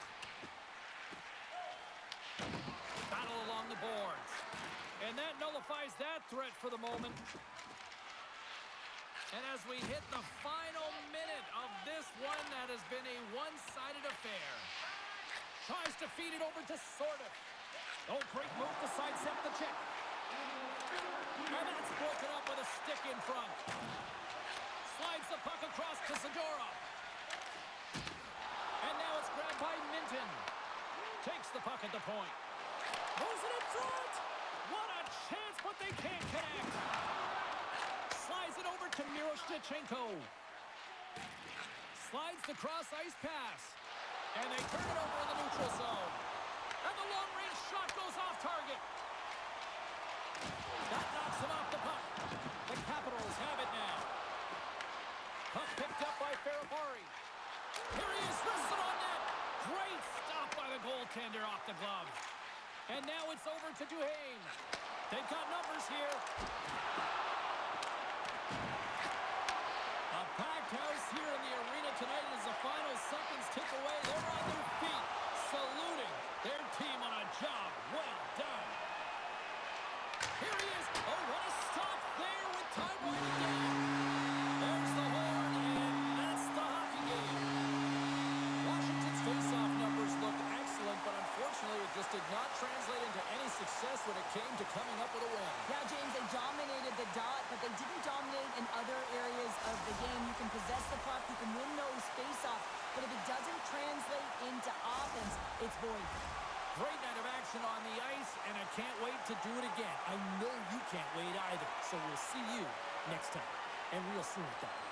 Battle along the boards. And that nullifies that threat for the moment. And as we hit the final minute of this one, that has been a one-sided affair. Tries to feed it over to Sorda. Oh, great move to sidestep the check. And that's broken up with a stick in front. Slides the puck across to Zadorov. And now it's grabbed by Minton. Takes the puck at the point. Moves it in front. What a chance, but they can't connect. Slides it over to Miroshnichenko. Slides the cross-ice pass. And they turn it over in the neutral zone. And the long-range shot goes off target. That knocks him off the puck. The Capitals have it now. Puck picked up by Ferrapari. Here he is, wristed on net. Great stop by the goaltender off the glove. And now it's over to Duhaime. They've got numbers here. A packed house here in the arena tonight as the final seconds tick away. They're on their feet, saluting their team on a job well done. Here he is. Oh, what a stop there with time winding down. There's the horn, and that's the hockey game. Washington's face-off numbers look excellent, but unfortunately it just did not translate into any success when it came to coming up with a win. Yeah, James, they dominated the dot, but they didn't dominate in other areas of the game. You can possess the puck, you can win those face-offs, but if it doesn't translate into offense, it's void. Great night of action on the ice, and I can't wait to do it again. I know you can't wait either, so we'll see you next time, and real soon at that.